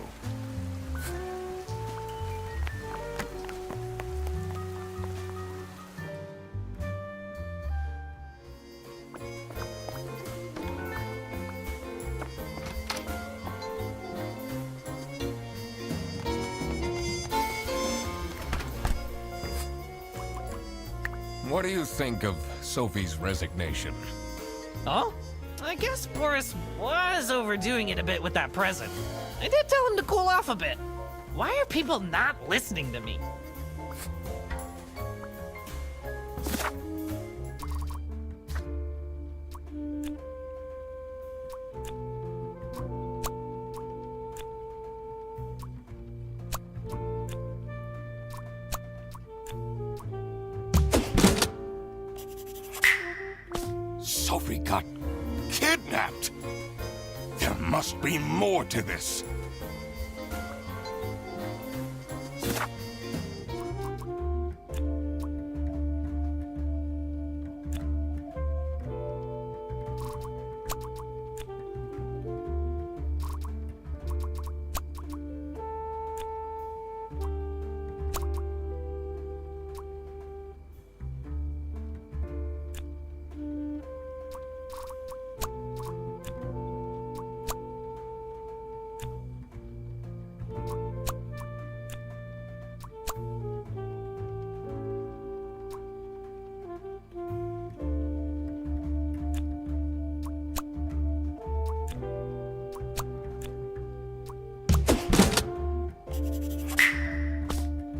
What do you think of Sophie's resignation? Oh? I guess Boris was overdoing it a bit with that present. I did tell him to cool off a bit. Why are people not listening to me? Sophie got kidnapped! There must be more to this.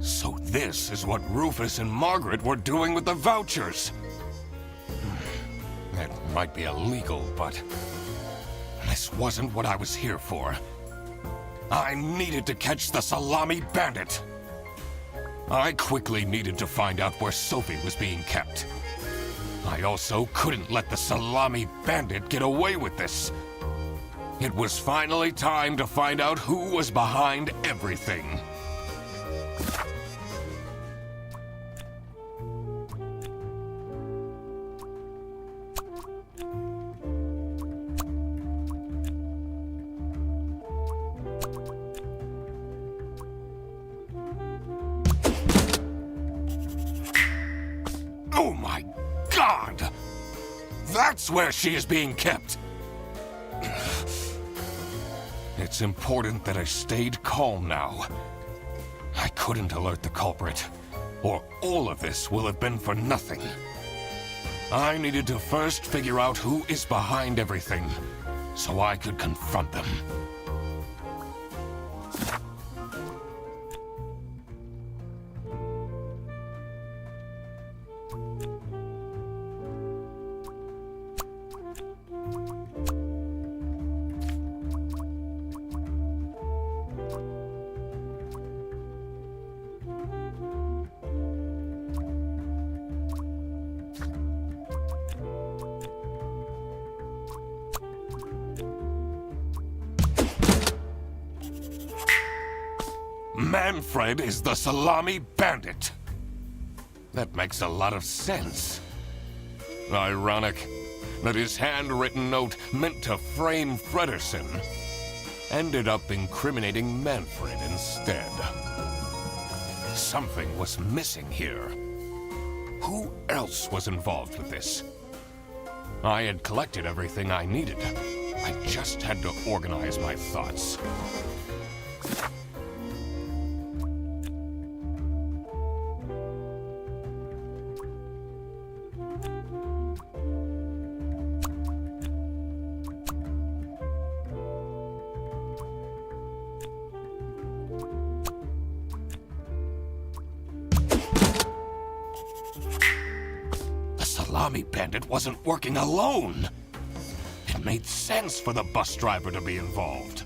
So this is what Rufus and Margaret were doing with the vouchers. That might be illegal, but this wasn't what I was here for. I needed to catch the Salami Bandit. I quickly needed to find out where Sophie was being kept. I also couldn't let the Salami Bandit get away with this. It was finally time to find out who was behind everything. Oh my God! That's where she is being kept! It's it's important that I stayed calm now. I couldn't alert the culprit, or all of this will have been for nothing. I needed to first figure out who is behind everything, so I could confront them. Manfred is the Salami Bandit. That makes a lot of sense. Ironic that his handwritten note meant to frame Fredersen ended up incriminating Manfred instead. Something was missing here. Who else was involved with this? I had collected everything I needed. I just had to organize my thoughts. Salami Bandit wasn't working alone. It made sense for the bus driver to be involved.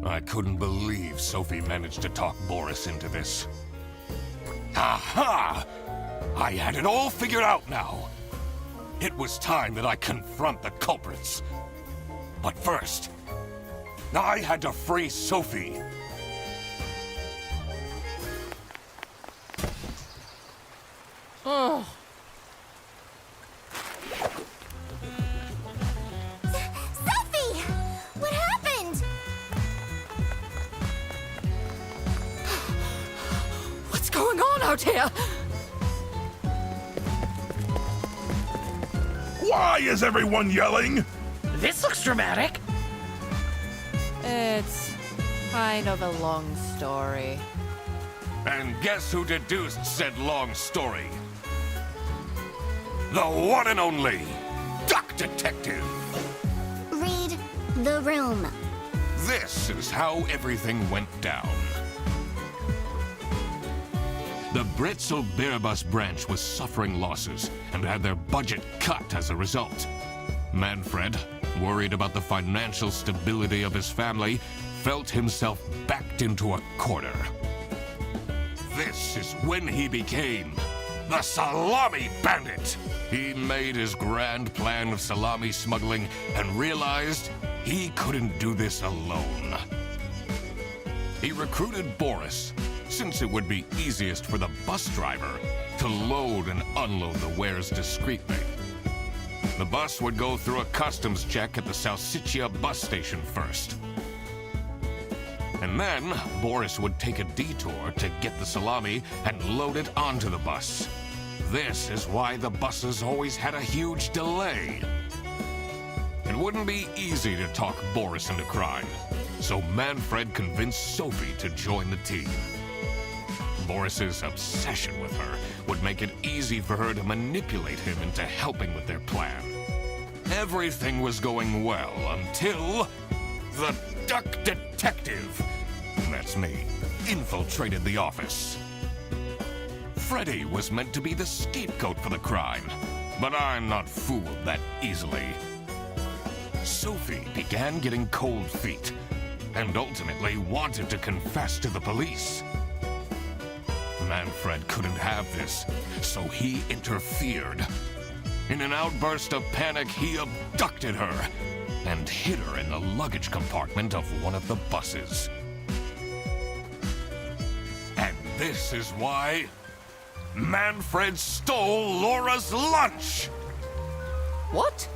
I couldn't believe Sophie managed to talk Boris into this. Aha! I had it all figured out now. It was time that I confront the culprits. But first, I had to free Sophie. Oh. Sophie! What happened? What's going on out here? Why is everyone yelling? This looks dramatic. It's kind of a long story. And guess who deduced said long story? The one and only Duck Detective. Read the room. This is how everything went down. The Britzel Beerbus branch was suffering losses and had their budget cut as a result. Manfred, worried about the financial stability of his family, felt himself backed into a corner. This is when he became the Salami Bandit. He made his grand plan of salami smuggling and realized he couldn't do this alone. He recruited Boris, since it would be easiest for the bus driver to load and unload the wares discreetly. The bus would go through a customs check at the Salsiccia bus station first. And then Boris would take a detour to get the salami and load it onto the bus. This is why the buses always had a huge delay. It wouldn't be easy to talk Boris into crime, so Manfred convinced Sophie to join the team. Boris's obsession with her would make it easy for her to manipulate him into helping with their plan. Everything was going well until the Duck Detective, that's me, infiltrated the office. Freddy was meant to be the scapegoat for the crime, but I'm not fooled that easily. Sophie began getting cold feet and ultimately wanted to confess to the police. Manfred couldn't have this, so he interfered. In an outburst of panic, he abducted her and hid her in the luggage compartment of one of the buses. And This is why Manfred stole Laura's lunch! What?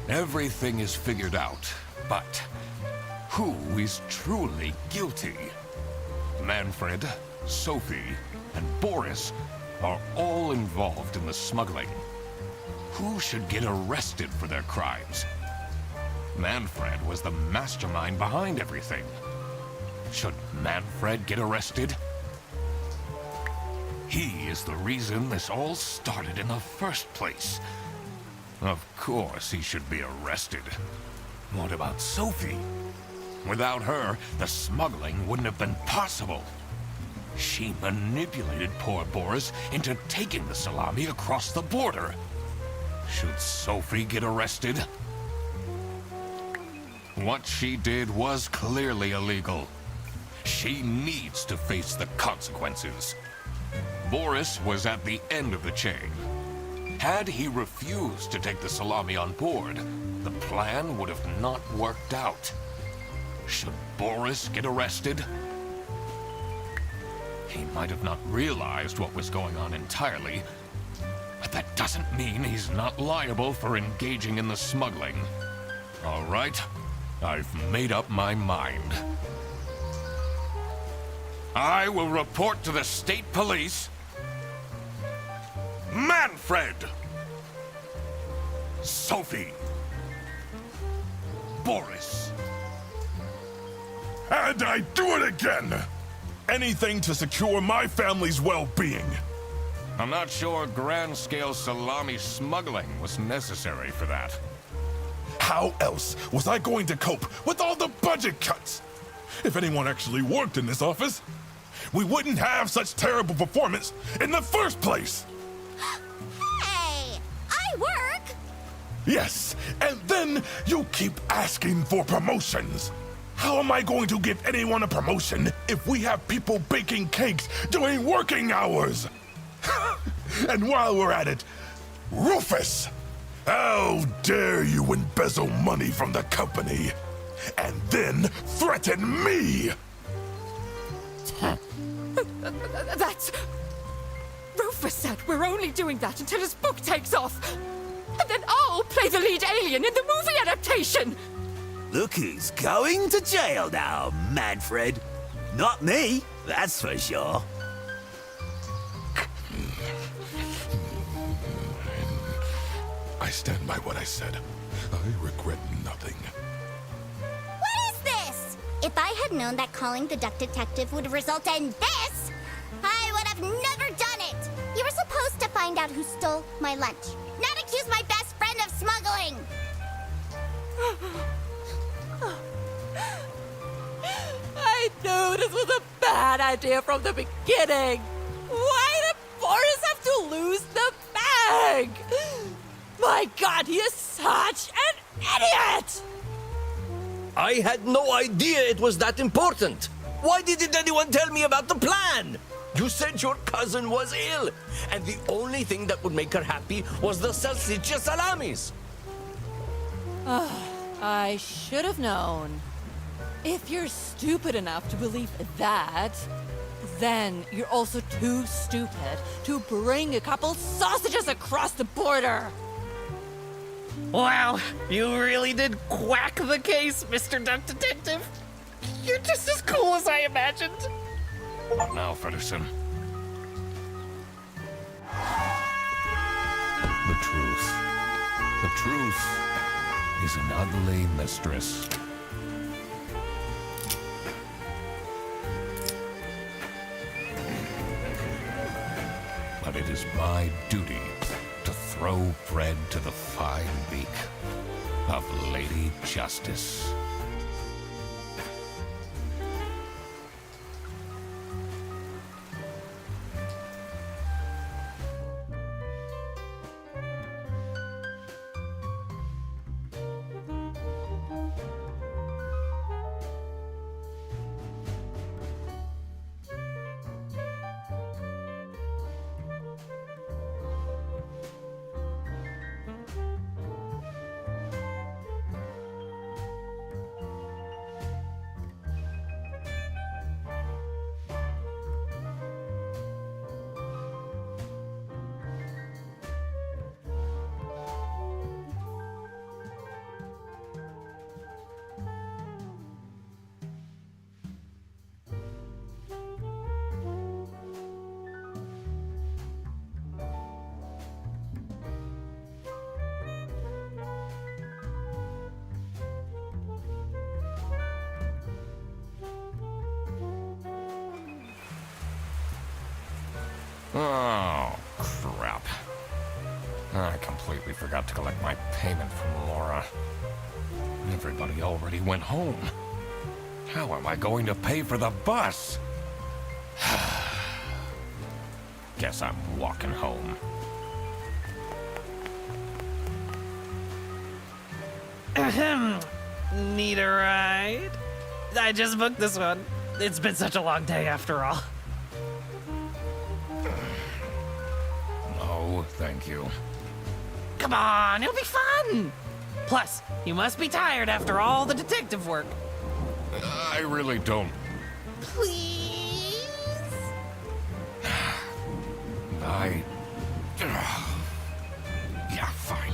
Everything is figured out, but who is truly guilty? Manfred, Sophie, and Boris are all involved in the smuggling. Who should get arrested for their crimes? Manfred was the mastermind behind everything. Should Manfred get arrested? He is the reason this all started in the first place. Of course he should be arrested. What about Sophie? Without her, the smuggling wouldn't have been possible. She manipulated poor Boris into taking the salami across the border. Should Sophie get arrested? What she did was clearly illegal. She needs to face the consequences. Boris was at the end of the chain. Had he refused to take the salami on board, the plan would have not worked out. Should Boris get arrested? He might have not realized what was going on entirely, but that doesn't mean he's not liable for engaging in the smuggling. All right, I've made up my mind. I will report to the state police. Manfred! Sophie! Boris! And I do it again! Anything to secure my family's well-being. I'm not sure grand-scale salami smuggling was necessary for that. How else was I going to cope with all the budget cuts? If anyone actually worked in this office, we wouldn't have such terrible performance in the first place! Hey! I work! Yes, and then you keep asking for promotions. How am I going to give anyone a promotion if we have people baking cakes during working hours? And while we're at it, Rufus! How dare you embezzle money from the company and then threaten me? That's... Rufus said we're only doing that until his book takes off. And then I'll play the lead alien in the movie adaptation. Look who's going to jail now, Manfred. Not me, that's for sure. I stand by what I said. I regret nothing. What is this? If I had known that calling the duck detective would result in this, I would have never done it. You were supposed to find out who stole my lunch, not accuse my best friend of smuggling. I knew this was a bad idea from the beginning. Why did Boris have to lose the bag? My God, he is such an idiot! I had no idea it was that important. Why didn't anyone tell me about the plan? You said your cousin was ill, and the only thing that would make her happy was the salsiccia salamis. I should have known. If you're stupid enough to believe that, then you're also too stupid to bring a couple sausages across the border. Wow, you really did quack the case, Mr. Duck Detective. You're just as cool as I imagined. What now, Fredderson? The truth. The truth is an ugly mistress. But it is my duty to throw bread to the fine beak of Lady Justice. Oh, crap. I completely forgot to collect my payment from Laura. Everybody already went home. How am I going to pay for the bus? Guess I'm walking home. Ahem. Need a ride? I just booked this one. It's been such a long day after all. No, thank you. Come on, it'll be fun! Plus, you must be tired after all the detective work. I really don't. Please? Yeah, fine.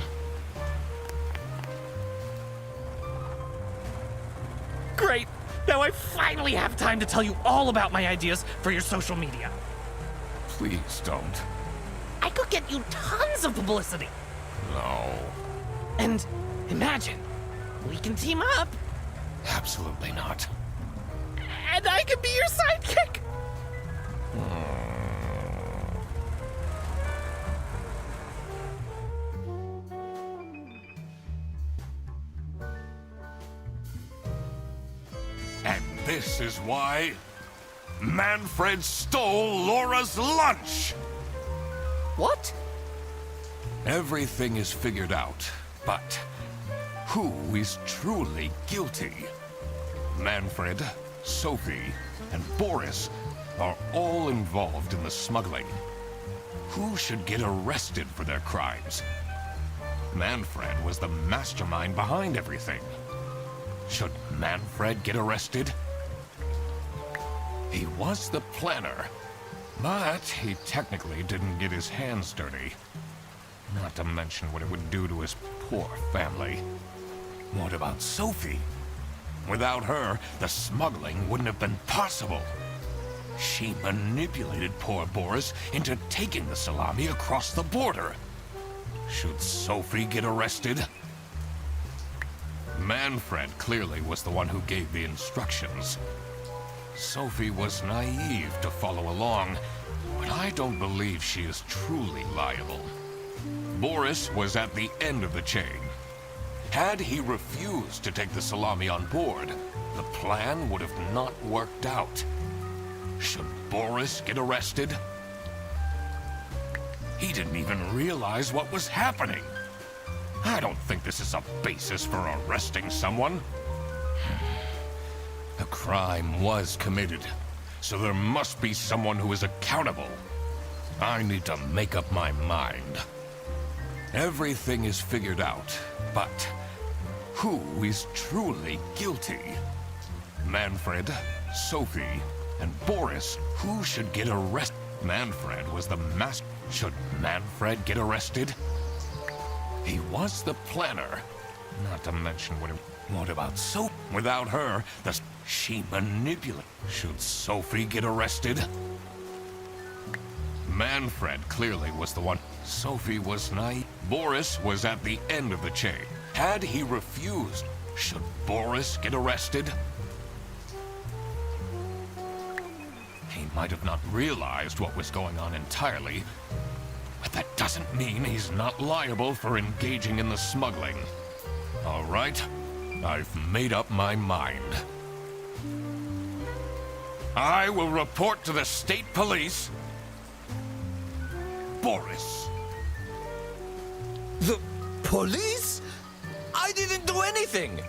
Great! Now I finally have time to tell you all about my ideas for your social media. Please don't. I could get you tons of publicity. No. And imagine, we can team up, Absolutely not. and I can be your sidekick. And this is why Manfred stole Laura's lunch! What? Everything is figured out, but who is truly guilty? Manfred, Sophie, and Boris are all involved in the smuggling. Who should get arrested for their crimes? Manfred was the mastermind behind everything. Should Manfred get arrested? He was the planner, but he technically didn't get his hands dirty. Not to mention what it would do to his poor family. What about Sophie? Without her, the smuggling wouldn't have been possible. She manipulated poor Boris into taking the salami across the border. Should Sophie get arrested? Manfred clearly was the one who gave the instructions. Sophie was naive to follow along, but I don't believe she is truly liable. Boris was at the end of the chain. Had he refused to take the salami on board, the plan would have not worked out. Should Boris get arrested? He didn't even realize what was happening. I don't think this is a basis for arresting someone. The crime was committed, so there must be someone who is accountable. I need to make up my mind. Everything is figured out, but who is truly guilty? Manfred, Sophie, and Boris. Who should get arrested? Manfred was the master. Should Manfred get arrested? He was the planner. Not to mention what about Sophie? Without her, she manipulated. Should Sophie get arrested? Manfred clearly was the one. Sophie was naive. Boris was at the end of the chain. Had he refused, should Boris get arrested? He might have not realized what was going on entirely, but that doesn't mean he's not liable for engaging in the smuggling. All right, I've made up my mind. I will report to the state police. Boris. The police? I didn't do anything!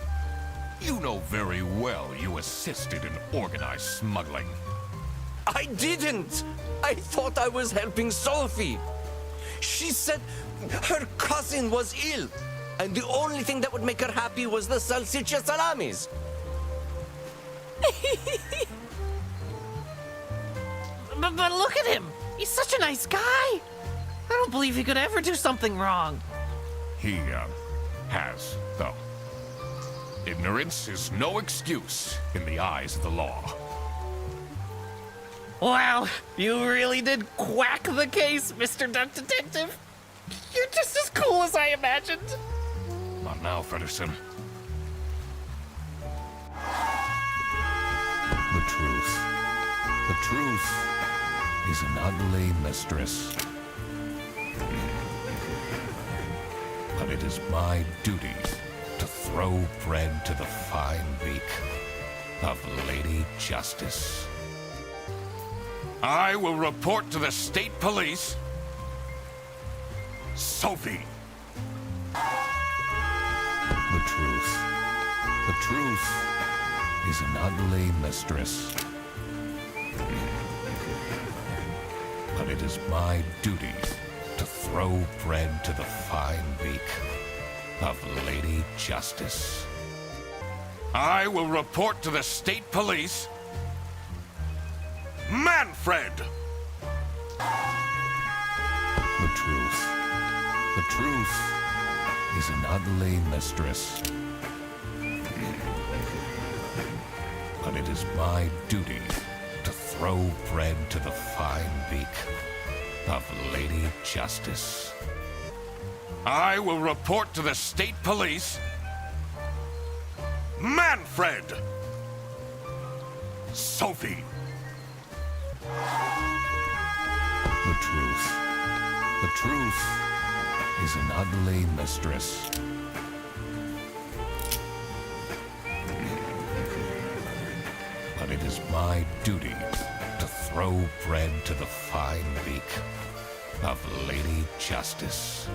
You know very well you assisted in organized smuggling. I didn't! I thought I was helping Sophie. She said her cousin was ill, and the only thing that would make her happy was the salsiccia salamis. But look at him! He's such a nice guy! I don't believe he could ever do something wrong. He, has, though. Ignorance is no excuse in the eyes of the law. Wow, you really did quack the case, Mr. Duck Detective. You're just as cool as I imagined. Not now, Fredderson. The truth. The truth. is an ugly mistress. But it is my duty to throw bread to the fine beak of Lady Justice. I will report to the state police. Sophie. The truth is an ugly mistress. But it is my duty to throw bread to the fine beak of Lady Justice. I will report to the state police. Manfred! The truth is an ugly mistress. But it is my duty to throw bread to the fine beak of Lady Justice. I will report to the state police. Manfred! Sophie! The truth is an ugly mistress. But it is my duty to throw bread to the fine beak of Lady Justice.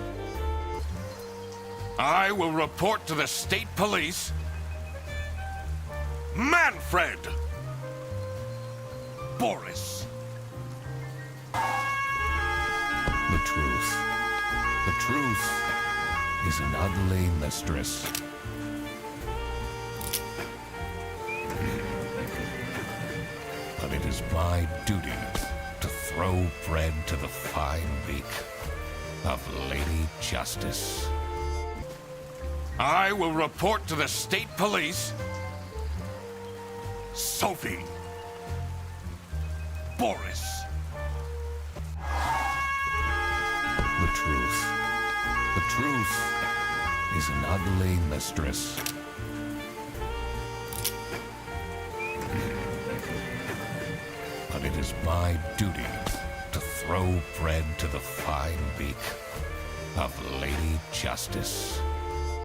I will report to the state police. Manfred! Boris! The truth is an ugly mistress. But it is my duty to throw bread to the fine beak of Lady Justice. I will report to the state police. Sophie. Boris. The truth is an ugly mistress. But it is my duty to throw bread to the fine beak of Lady Justice.